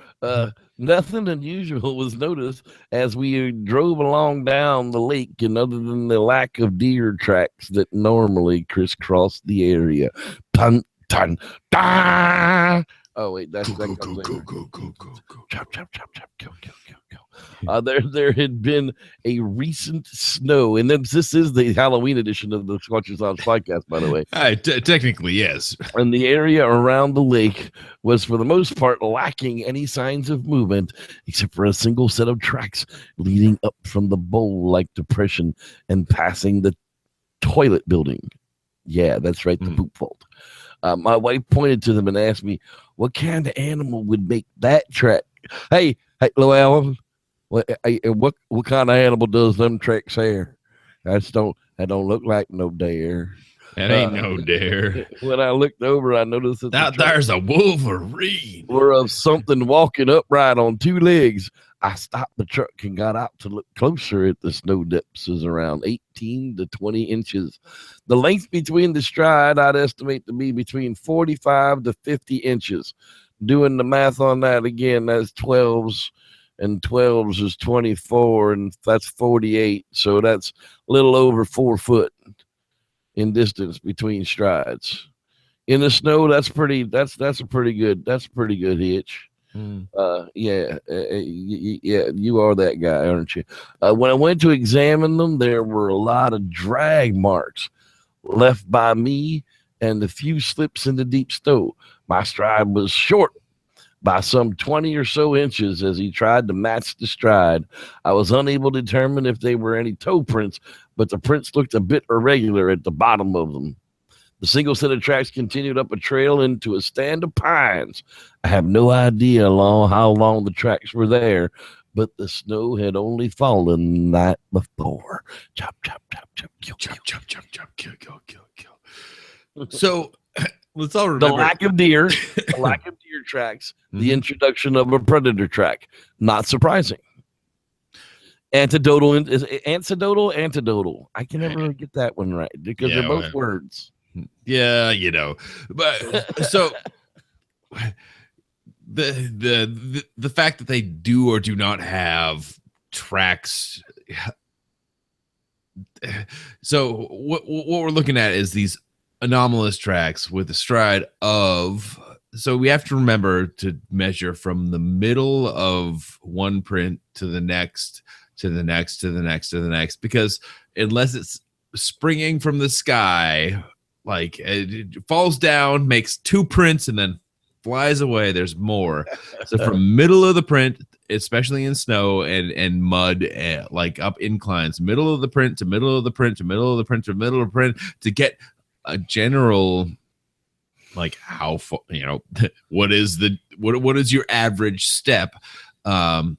[SPEAKER 2] Nothing unusual was noticed as we drove along down the lake, and other than the lack of deer tracks that normally crisscross the area. Dun, dun, dun. Oh, wait, that's that comes later.
[SPEAKER 1] Go.
[SPEAKER 2] Chop, chop, chop, chop, go. There had been a recent snow, and this is the Halloween edition of the Squatchers Lounge podcast, by the way.
[SPEAKER 3] Technically, yes.
[SPEAKER 2] And the area around the lake was, for the most part, lacking any signs of movement, except for a single set of tracks leading up from the bowl-like depression and passing the toilet building. Yeah, that's right, the poop vault. My wife pointed to them and asked me, what kind of animal would make that track? Hey, Llewellyn, what kind of animal does them tracks there? That don't look like no deer.
[SPEAKER 3] That ain't no deer.
[SPEAKER 2] When I looked over, I noticed that
[SPEAKER 3] there's a wolverine.
[SPEAKER 2] Or of something walking upright on 2 legs. I stopped the truck and got out to look closer at the snow depths. Is around 18 to 20 inches. The length between the stride I'd estimate to be between 45 to 50 inches. Doing the math on that again, that's 12s, and 12s is 24, and that's 48. So that's a little over 4 foot in distance between strides. In the snow, that's a pretty good hitch. Yeah, you are that guy, aren't you? When I went to examine them, there were a lot of drag marks left by me and a few slips in the deep snow. My stride was short by some 20 or so inches as he tried to match the stride. I was unable to determine if they were any toe prints, but the prints looked a bit irregular at the bottom of them. The single set of tracks continued up a trail into a stand of pines. I have no idea how long the tracks were there, but the snow had only fallen the night before. Chop, chop, chop, chop, kill,
[SPEAKER 1] Chop, chop, chop, chop, kill.
[SPEAKER 3] So let's all remember
[SPEAKER 2] the lack of deer tracks, the introduction of a predator track. Not surprising. Antidotal. I can never get that one right because they're both words.
[SPEAKER 3] Yeah, you know, but so the fact that they do or do not have tracks. So what we're looking at is these anomalous tracks with a stride of. So we have to remember to measure from the middle of one print to the next, to the next, to the next, to the next, because unless it's springing from the sky. Like it falls down, makes 2 prints, and then flies away. There's more. So from middle of the print, especially in snow and mud, like up inclines, middle of the print to middle of the print to middle of the print to middle of the print, to get a general, like how far, what is your average step, and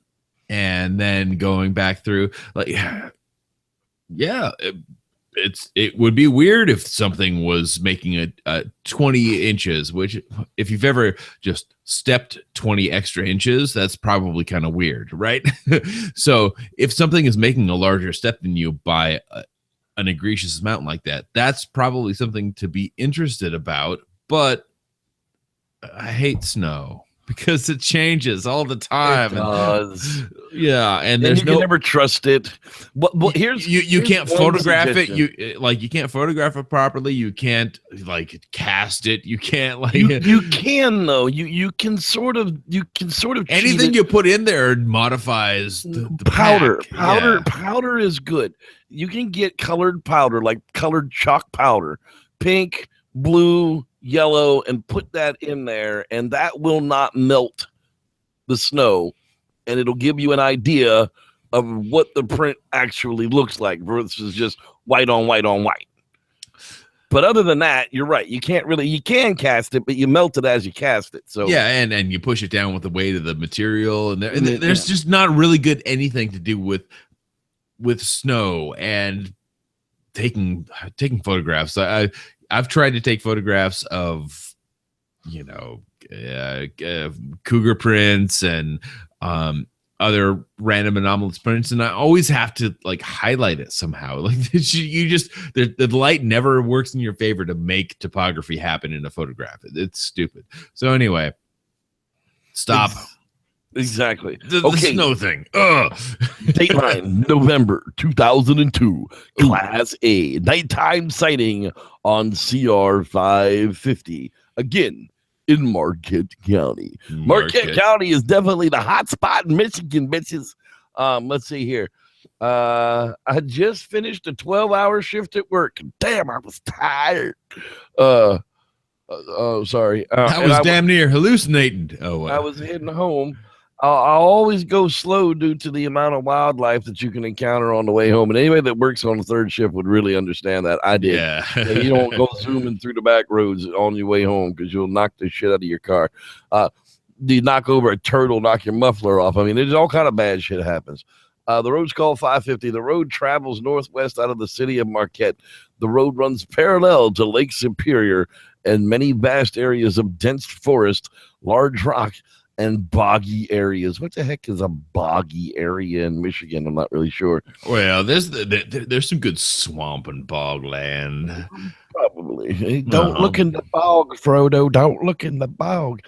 [SPEAKER 3] then going back through, like, it would be weird if something was making a 20 inches, which if you've ever just stepped 20 extra inches, that's probably kind of weird, right? So if something is making a larger step than you by an egregious amount like that, that's probably something to be interested about. But I hate snow because it changes all the time.
[SPEAKER 2] It does.
[SPEAKER 3] Yeah, and
[SPEAKER 2] you can never trust it. Here's
[SPEAKER 3] you can't
[SPEAKER 2] one
[SPEAKER 3] photograph
[SPEAKER 2] suggestion.
[SPEAKER 3] it. You can't photograph it properly. You can't cast it. You can't
[SPEAKER 2] you can though. You can sort of
[SPEAKER 3] anything you put in there modifies the
[SPEAKER 2] powder.
[SPEAKER 3] pack.
[SPEAKER 2] Powder is good. You can get colored powder, like colored chalk powder, pink, blue, yellow, and put that in there, and that will not melt the snow, and it'll give you an idea of what the print actually looks like versus just white on white on white. But other than that, you're right. You can cast it, but you melt it as you cast it. So
[SPEAKER 3] yeah, and you push it down with the weight of the material, and there's just not really good anything to do with snow and taking photographs. I've tried to take photographs of, cougar prints and other random anomalous prints, and I always have to like highlight it somehow. Like the light never works in your favor to make topography happen in a photograph. It's stupid. So anyway, stop.
[SPEAKER 2] Exactly.
[SPEAKER 3] The snow thing. Ugh.
[SPEAKER 2] Dateline, November 2002. Class A nighttime sighting on CR 550. Again, in Marquette County. Marquette County is definitely the hot spot in Michigan, bitches. Let's see here. I just finished a 12-hour shift at work. Damn, I was tired. Sorry.
[SPEAKER 3] I was damn near hallucinating.
[SPEAKER 2] I was heading home. I always go slow due to the amount of wildlife that you can encounter on the way home. And anybody that works on the third shift would really understand that. I did.
[SPEAKER 3] Yeah.
[SPEAKER 2] You don't go zooming through the back roads on your way home because you'll knock the shit out of your car. You knock over a turtle, knock your muffler off. I mean, there's all kind of bad shit happens. The road's called 550. The road travels northwest out of the city of Marquette. The road runs parallel to Lake Superior and many vast areas of dense forest, large rock, and boggy areas. What the heck is a boggy area in Michigan? I'm not really sure.
[SPEAKER 3] Well, there's some good swamp and bog land.
[SPEAKER 2] Probably. Hey, don't look in the bog, Frodo. Don't look in the bog.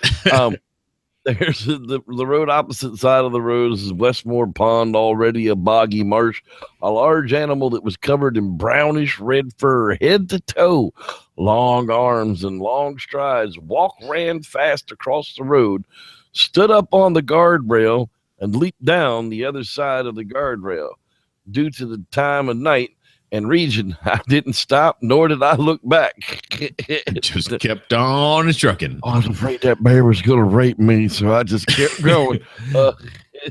[SPEAKER 2] There's the road opposite side of the road is Westmore Pond, already a boggy marsh. A large animal that was covered in brownish red fur, head to toe, long arms and long strides, ran fast across the road, stood up on the guardrail, and leaped down the other side of the guardrail. Due to the time of night and region, I didn't stop, nor did I look back.
[SPEAKER 3] Just kept on trucking.
[SPEAKER 2] I was afraid that bear was going to rape me, so I just kept going.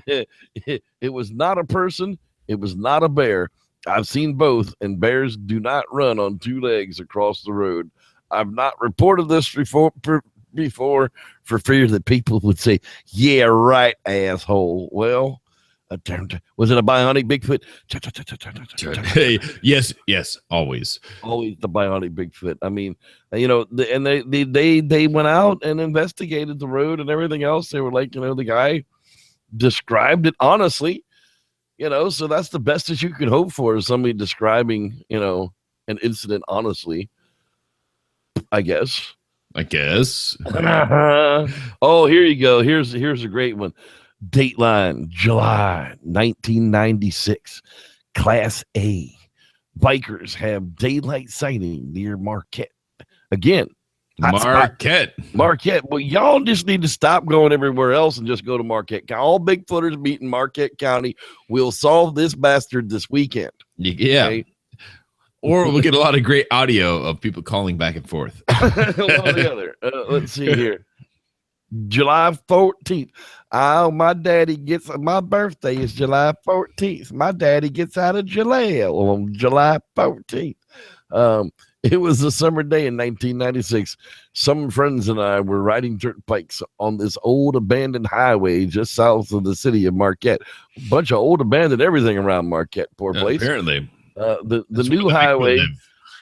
[SPEAKER 2] It was not a person. It was not a bear. I've seen both, and bears do not run on two legs across the road. I've not reported this before for fear that people would say, yeah, right, asshole. Well, was it a bionic Bigfoot?
[SPEAKER 3] Yes, always
[SPEAKER 2] the bionic Bigfoot. I mean, and they went out and investigated the road and everything else. They were like, the guy described it honestly, so that's the best that you could hope for, is somebody describing, an incident honestly, I guess. Oh, here you go. Here's a great one. Dateline, July 1996. Class A. Bikers have daylight sighting near Marquette. Again,
[SPEAKER 3] Marquette.
[SPEAKER 2] Well, y'all just need to stop going everywhere else and just go to Marquette. All Bigfooters meet in Marquette County. We'll solve this bastard this weekend.
[SPEAKER 3] Yeah. Okay? Or we'll get a lot of great audio of people calling back and forth.
[SPEAKER 2] One or the other. Let's see here. July 14th. Oh, my birthday is July 14th. My daddy gets out of jail on July 14th. It was a summer day in 1996. Some friends and I were riding dirt bikes on this old abandoned highway just south of the city of Marquette. A bunch of old abandoned everything around Marquette. Poor place.
[SPEAKER 3] Apparently.
[SPEAKER 2] The new highway,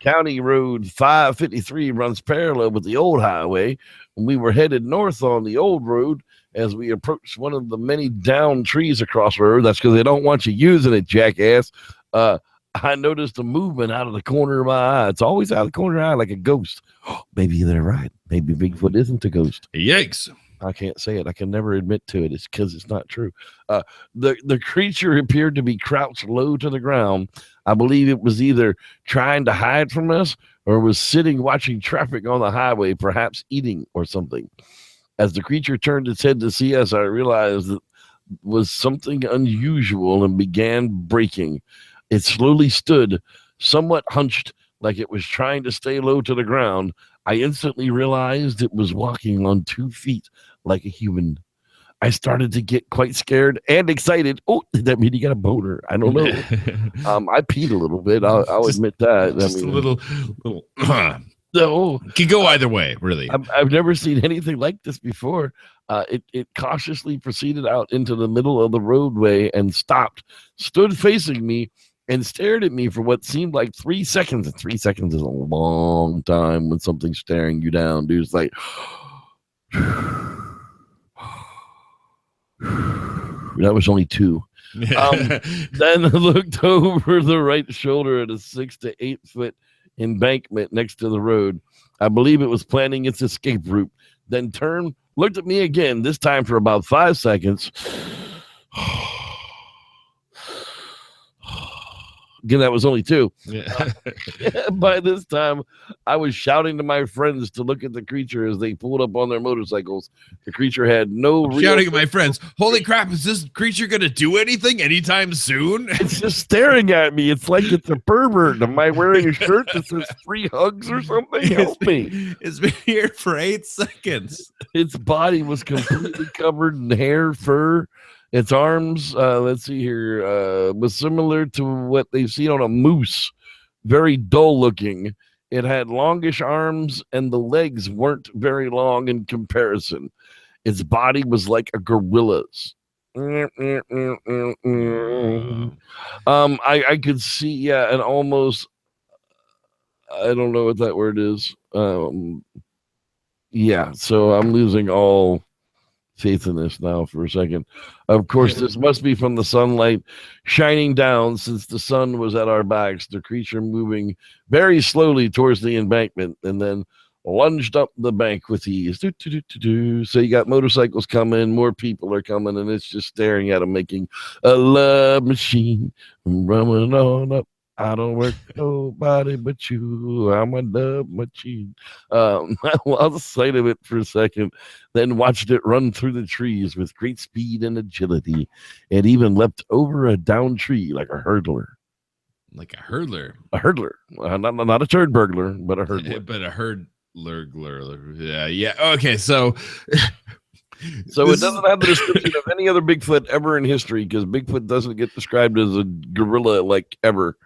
[SPEAKER 2] County Road 553, runs parallel with the old highway. We were headed north on the old road as we approached one of the many downed trees across the road. That's because they don't want you using it, jackass. I noticed a movement out of the corner of my eye. It's always out of the corner of my eye like a ghost. Maybe they're right. Maybe Bigfoot isn't a ghost.
[SPEAKER 3] Yikes.
[SPEAKER 2] I can't say it. I can never admit to it. It's because it's not true. The creature appeared to be crouched low to the ground. I believe it was either trying to hide from us or was sitting watching traffic on the highway, perhaps eating or something. As the creature turned its head to see us, I realized that was something unusual and began braking. It slowly stood, somewhat hunched, like it was trying to stay low to the ground. I instantly realized it was walking on 2 feet like a human. I started to get quite scared and excited. Oh, did that mean he got a boner? I don't know. I peed a little bit. I'll admit that.
[SPEAKER 3] Just a little.
[SPEAKER 2] No,
[SPEAKER 3] Could go either way, really.
[SPEAKER 2] I've never seen anything like this before. It cautiously proceeded out into the middle of the roadway and stopped, stood facing me, and stared at me for what seemed like 3 seconds. And 3 seconds is a long time when something's staring you down, dude. It's like, that was only 2. Then I looked over the right shoulder at a 6 to 8 foot embankment next to the road. I believe it was planning its escape route. Then turned, looked at me again, this time for about 5 seconds. Again, that was only 2. By this time, I was shouting to my friends to look at the creature as they pulled up on their motorcycles. The creature had no
[SPEAKER 3] shouting at my friends, holy crap, is this creature going to do anything anytime soon?
[SPEAKER 2] It's just staring at me. It's like it's a pervert. Am I wearing a shirt that says free hugs or something? Help me.
[SPEAKER 3] It's been here for 8 seconds.
[SPEAKER 2] Its body was completely covered in hair, fur. Its arms, let's see here, was similar to what they've seen on a moose. Very dull looking. It had longish arms, and the legs weren't very long in comparison. Its body was like a gorilla's. I could see, and almost, I don't know what that word is. So I'm losing all faith in this now for a second. Of course, this must be from the sunlight shining down, since the sun was at our backs. The creature moving very slowly towards the embankment and then lunged up the bank with ease. So you got motorcycles coming, more people are coming, and it's just staring at them, making a love machine running on up. I don't work for nobody but you. I'm a love machine. I lost sight of it for a second, then watched it run through the trees with great speed and agility. It even leapt over a down tree like a hurdler.
[SPEAKER 3] Like a hurdler?
[SPEAKER 2] A hurdler. Not a turd burglar, but a hurdler.
[SPEAKER 3] But a hurdler. Yeah. Okay, so...
[SPEAKER 2] So it doesn't have the description of any other Bigfoot ever in history, because Bigfoot doesn't get described as a gorilla like ever.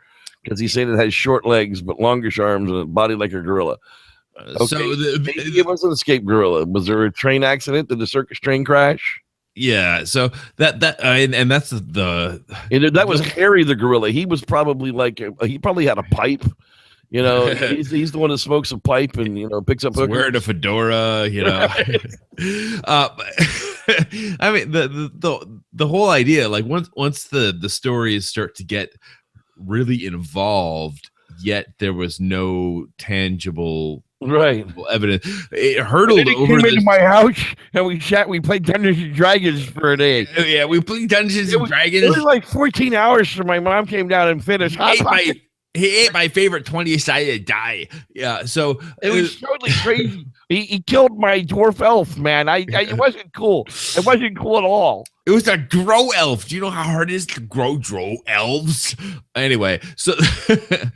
[SPEAKER 2] Because he's saying it has short legs but longish arms and a body like a gorilla. Okay. So maybe it was an escaped gorilla. Was there a train accident? Did the circus train crash?
[SPEAKER 3] Yeah. So that that's
[SPEAKER 2] that was Harry the gorilla. He was probably he probably had a pipe. You know, he's the one that smokes a pipe and picks up hookers.
[SPEAKER 3] Wearing a fedora. I mean the whole idea, like once the stories start to get really involved, yet there was no tangible evidence. It hurtled over
[SPEAKER 2] into my house and we played Dungeons and Dragons for a day.
[SPEAKER 3] Yeah, we played Dungeons and Dragons.
[SPEAKER 2] It was like 14 hours so my mom came down and finished.
[SPEAKER 3] He ate my favorite 20-sided die. Yeah, so
[SPEAKER 2] it was totally crazy. He killed my dwarf elf, man. It wasn't cool. It wasn't cool at all.
[SPEAKER 3] It was a grow elf. Do you know how hard it is to grow elves? Anyway, so the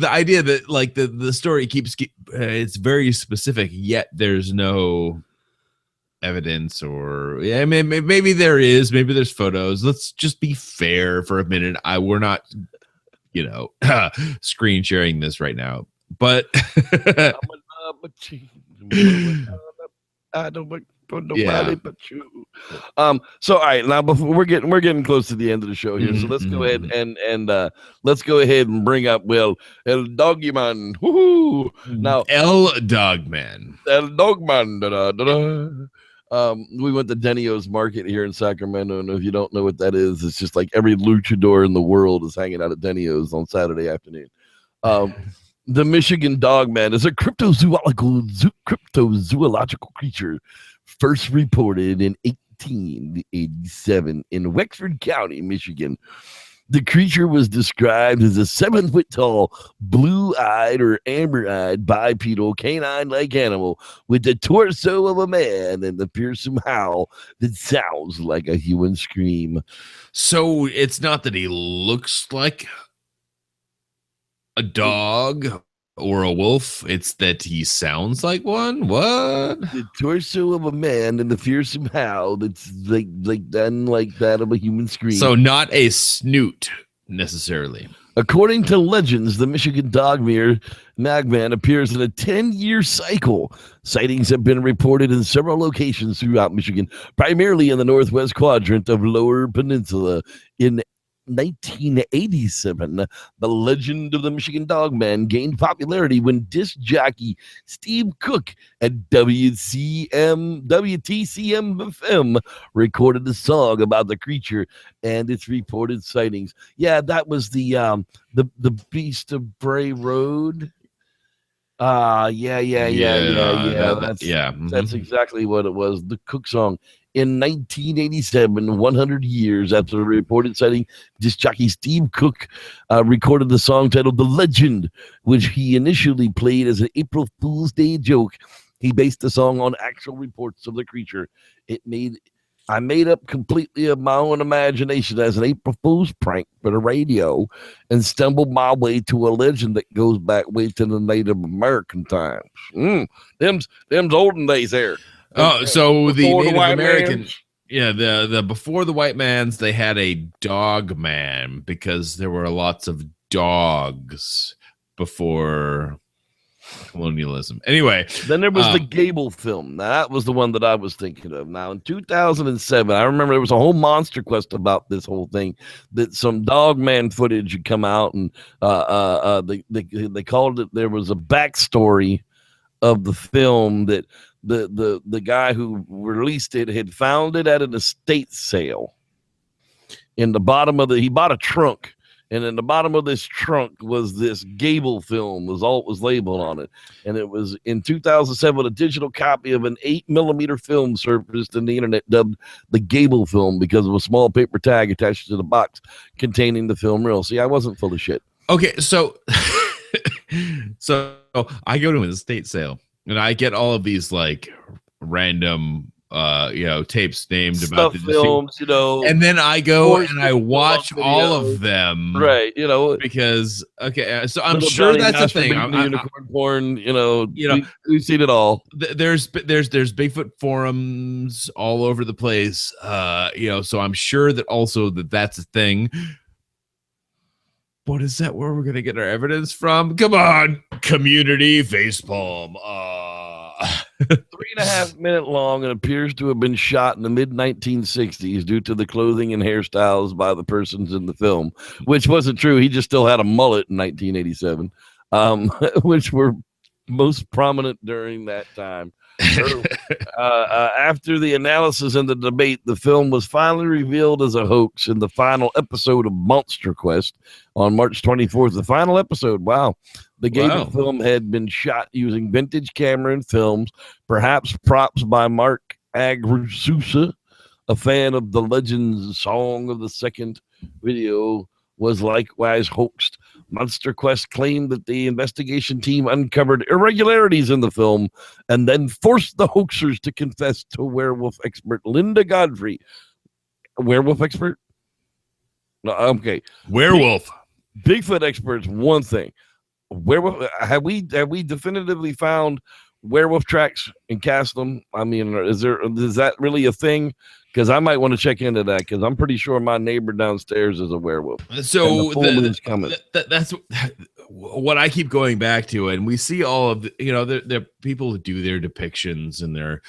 [SPEAKER 3] idea that like the story keeps it's very specific, yet there's no evidence, or maybe there is, maybe there's photos. Let's just be fair for a minute. We're not screen sharing this right now, but I don't work for nobody but you. So all right, now before we're getting close to the end of the show here, so let's go ahead and let's go ahead and bring up El Dogman. Woohoo! Now El Dogman.
[SPEAKER 2] We went to Denio's Market here in Sacramento, and if you don't know what that is, it's just like every luchador in the world is hanging out at Denio's on Saturday afternoon. The Michigan Dogman is a cryptozoological creature first reported in 1887 in Wexford County, Michigan. The creature was described as a 7-foot-tall, blue-eyed or amber-eyed bipedal canine-like animal with the torso of a man and the fearsome howl that sounds like a human scream.
[SPEAKER 3] So it's not that he looks like a dog, or a wolf. It's that he sounds like one. What?
[SPEAKER 2] The torso of a man and the fearsome howl that's like done like that of a human scream.
[SPEAKER 3] So not a snoot necessarily.
[SPEAKER 2] According to legends, the Michigan dogman appears in a 10-year cycle. Sightings have been reported in several locations throughout Michigan, primarily in the northwest quadrant of Lower Peninsula. In 1987, the legend of the Michigan Dogman gained popularity when disc jockey Steve Cook at WTCM FM recorded a song about the creature and its reported sightings. Yeah, that was the Beast of Bray Road. Yeah. That's exactly what it was. The Cook song. In 1987, 100 years after the reported sighting, disc jockey Steve Cook recorded the song titled The Legend, which he initially played as an April Fool's Day joke. He based the song on actual reports of the creature. I made up completely of my own imagination as an April Fool's prank for the radio and stumbled my way to a legend that goes back way to the Native American times. Them's olden days there.
[SPEAKER 3] Oh, so the
[SPEAKER 2] Before
[SPEAKER 3] Native
[SPEAKER 2] white
[SPEAKER 3] American,
[SPEAKER 2] mans.
[SPEAKER 3] yeah, the before the white man's, they had a dog man because there were lots of dogs before colonialism. Anyway,
[SPEAKER 2] Then there was the Gable film. Now, that was the one that I was thinking of. Now, in 2007, I remember there was a whole monster quest about this whole thing, that some dogman footage had come out, and they called it, there was a backstory of the film that the guy who released it had found it at an estate sale. In the bottom of he bought a trunk, and in the bottom of this trunk was this Gable film, was all it was labeled on it. And it was in 2007, a digital copy of an 8mm film surfaced in the internet dubbed the Gable film because of a small paper tag attached to the box containing the film reel. See, I wasn't full of shit.
[SPEAKER 3] okay, so so I go to an estate sale and I get all of these like random tapes named
[SPEAKER 2] Stuff
[SPEAKER 3] about the
[SPEAKER 2] films,
[SPEAKER 3] and then I go
[SPEAKER 2] Voice
[SPEAKER 3] and I watch all of them,
[SPEAKER 2] right?
[SPEAKER 3] because so I'm
[SPEAKER 2] Little
[SPEAKER 3] sure
[SPEAKER 2] Johnny
[SPEAKER 3] that's a thing.
[SPEAKER 2] masturbating to unicorn porn, we've seen it all.
[SPEAKER 3] There's Bigfoot forums all over the place, so I'm sure that also that's a thing. But is that where we're gonna get our evidence from? Come on, community facepalm.
[SPEAKER 2] 3.5 minute long and appears to have been shot in the mid 1960s due to the clothing and hairstyles by the persons in the film, which wasn't true. He just still had a mullet in 1987, which were most prominent during that time. After the analysis and the debate, the film was finally revealed as a hoax in the final episode of Monster Quest on March 24th. The final episode. Wow. The Gable film had been shot using vintage camera and films, perhaps props by Mark Agrususa, a fan of the Legends song of the second video was likewise hoaxed. Monster Quest claimed that the investigation team uncovered irregularities in the film and then forced the hoaxers to confess to werewolf expert Linda Godfrey. Werewolf expert? No, okay.
[SPEAKER 3] Werewolf.
[SPEAKER 2] Bigfoot experts, one thing. Werewolf, have we definitively found werewolf tracks and cast them? I mean, is that really a thing? Because I might want to check into that, because I'm pretty sure my neighbor downstairs is a werewolf.
[SPEAKER 3] So that's what I keep going back to, and we see all of the people who do their depictions, and their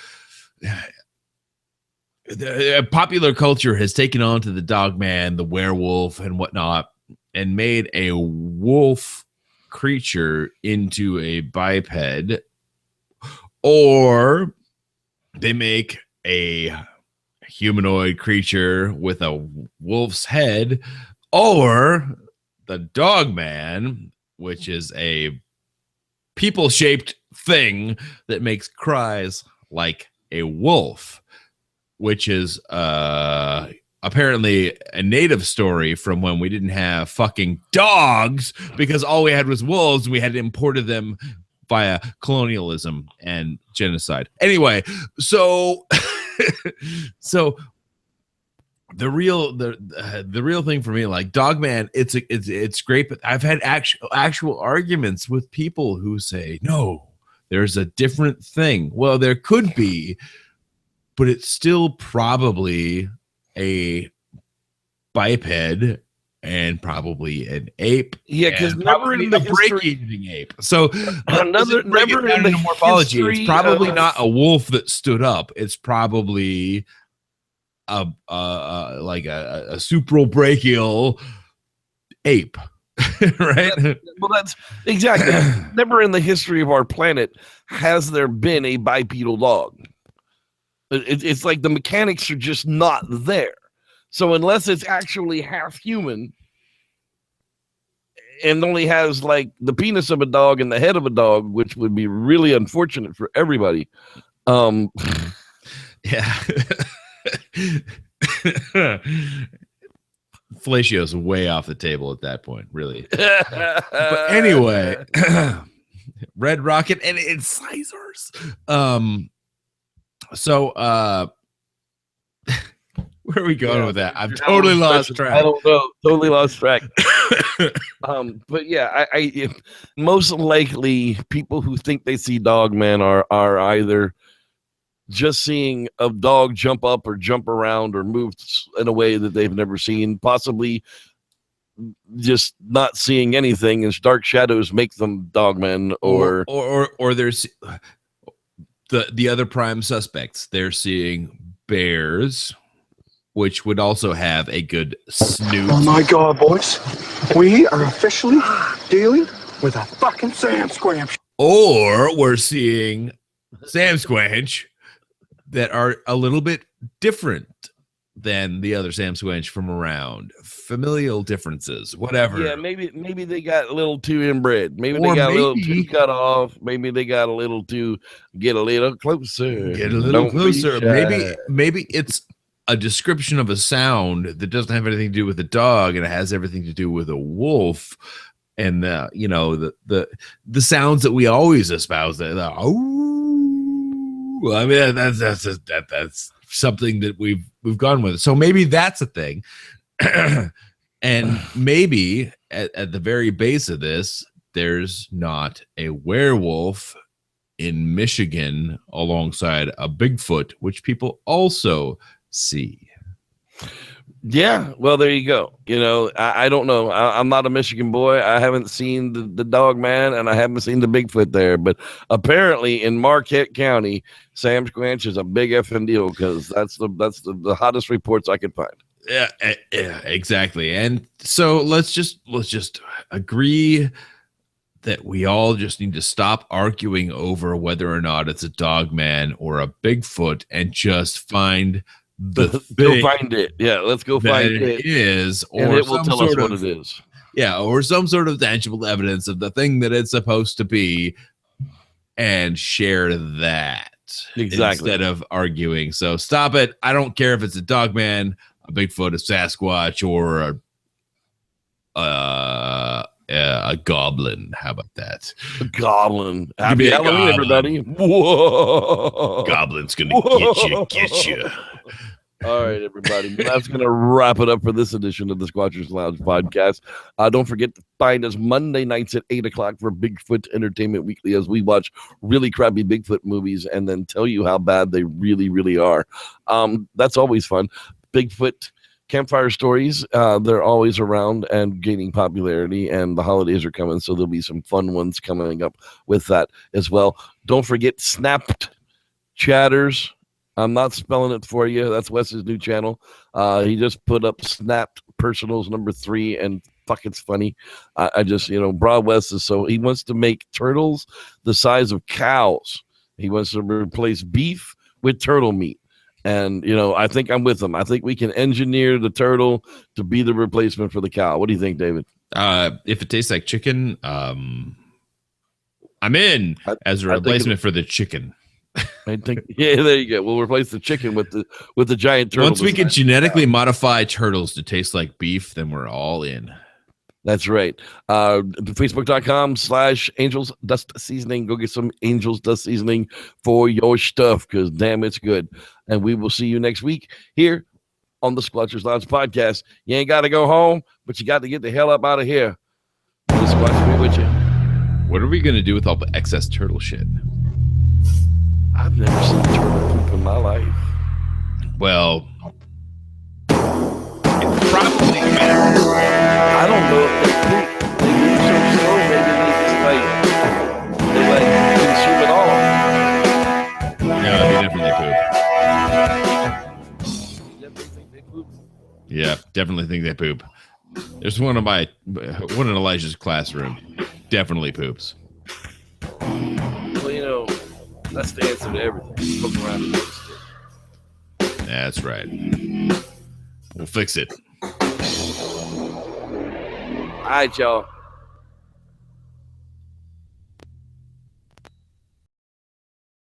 [SPEAKER 3] popular culture has taken on to the dogman, the werewolf, and whatnot, and made a wolf creature into a biped, or they make a humanoid creature with a wolf's head, or the dogman, which is a people-shaped thing that makes cries like a wolf, which is apparently a native story from when we didn't have fucking dogs, because all we had was wolves. We had imported them via colonialism and genocide. Anyway, so the real thing for me, like dogman, it's great, but I've had actual arguments with people who say no, there's a different thing. Well, there could be, but it's still probably a biped and probably an ape.
[SPEAKER 2] Yeah, because never in the
[SPEAKER 3] break-eating ape. So
[SPEAKER 2] never in the
[SPEAKER 3] morphology. It's probably
[SPEAKER 2] of...
[SPEAKER 3] not a wolf that stood up. It's probably like a suprabrachial ape, right?
[SPEAKER 2] Well, that's exactly. Never in the history of our planet has there been a bipedal dog. It's like the mechanics are just not there. So unless it's actually half human and only has like the penis of a dog and the head of a dog, which would be really unfortunate for everybody.
[SPEAKER 3] Yeah. Fellacio's way off the table at that point, really. But anyway, Red Rocket and incisors. So where are we going with that? I've totally lost track.
[SPEAKER 2] I don't know. Totally lost track. But yeah, I most likely people who think they see Dogman are either just seeing a dog jump up or jump around or move in a way that they've never seen, possibly just not seeing anything, and dark shadows make them Dogman, or
[SPEAKER 3] there's the other prime suspects. They're seeing bears, which would also have a good snoot.
[SPEAKER 6] Oh my God, boys. We are officially dealing with a fucking Sam Squanch.
[SPEAKER 3] Or we're seeing Sam Squanch that are a little bit different than the other Sam Squanch from around. Familial differences, whatever.
[SPEAKER 2] Yeah, maybe they got a little too inbred. Maybe they got a little too cut off. Maybe they got a little too get a little closer.
[SPEAKER 3] Get a little closer. Maybe it's a description of a sound that doesn't have anything to do with a dog, and it has everything to do with a wolf. And the sounds that we always espouse, I mean, that's something that we've gone with. So maybe that's a thing. And maybe at the very base of this, there's not a werewolf in Michigan alongside a Bigfoot, which people also see.
[SPEAKER 2] Yeah, well, there you go. I don't know. I'm not a Michigan boy. I haven't seen the Dogman, and I haven't seen the Bigfoot there. But apparently, in Marquette County, Sam Squanch is a big effing deal, because that's the hottest reports I could find.
[SPEAKER 3] Yeah, exactly. And so let's just agree that we all just need to stop arguing over whether or not it's a Dogman or a Bigfoot, and just find
[SPEAKER 2] go find it. Yeah, let's go find it.
[SPEAKER 3] Is, or
[SPEAKER 2] and it will tell us what it is.
[SPEAKER 3] Yeah, or some sort of tangible evidence of the thing that it's supposed to be, and share that
[SPEAKER 2] exactly
[SPEAKER 3] instead of arguing. So stop it. I don't care if it's a Dogman, a Bigfoot, a Sasquatch, or a goblin. How about that?
[SPEAKER 2] A goblin. Happy Halloween, everybody. Whoa.
[SPEAKER 3] Goblin's gonna get you.
[SPEAKER 2] All right, everybody. That's going to wrap it up for this edition of the Squatchers Lounge podcast. Don't forget to find us Monday nights at 8 o'clock for Bigfoot Entertainment Weekly, as we watch really crappy Bigfoot movies and then tell you how bad they really, really are. That's always fun. Bigfoot campfire stories, they're always around and gaining popularity, and the holidays are coming, so there'll be some fun ones coming up with that as well. Don't forget Snapped Chatters. I'm not spelling it for you. That's Wes's new channel. He just put up Snapped Personals #3, and fuck, it's funny. I just, Broad West is so, he wants to make turtles the size of cows. He wants to replace beef with turtle meat. And, I think I'm with him. I think we can engineer the turtle to be the replacement for the cow. What do you think, David?
[SPEAKER 3] If it tastes like chicken, I'm in as a replacement for the chicken.
[SPEAKER 2] I think, yeah, there you go. We'll replace the chicken with the giant turtle.
[SPEAKER 3] Once we can genetically modify turtles to taste like beef, then we're all in.
[SPEAKER 2] That's right. Facebook.com/Angels Dust Seasoning. Go get some Angels Dust Seasoning for your stuff, because damn, it's good. And we will see you next week here on the Squatchers Lounge podcast. You ain't got to go home, but you got to get the hell up out of here. The Squatch will be with you.
[SPEAKER 3] What are we going to do with all the excess turtle shit?
[SPEAKER 2] I've never seen turtle poop in my life.
[SPEAKER 3] Well, it's probably
[SPEAKER 2] I don't know if they poop. They move so slow, maybe they just consume it all.
[SPEAKER 3] Yeah, they definitely poop.
[SPEAKER 2] You definitely think they poop?
[SPEAKER 3] Yeah, definitely think they poop. There's one in Elijah's classroom. Definitely poops.
[SPEAKER 2] Well, you know, that's the answer to everything. Look around and notice it.
[SPEAKER 3] That's right. We'll fix it.
[SPEAKER 2] All right, y'all.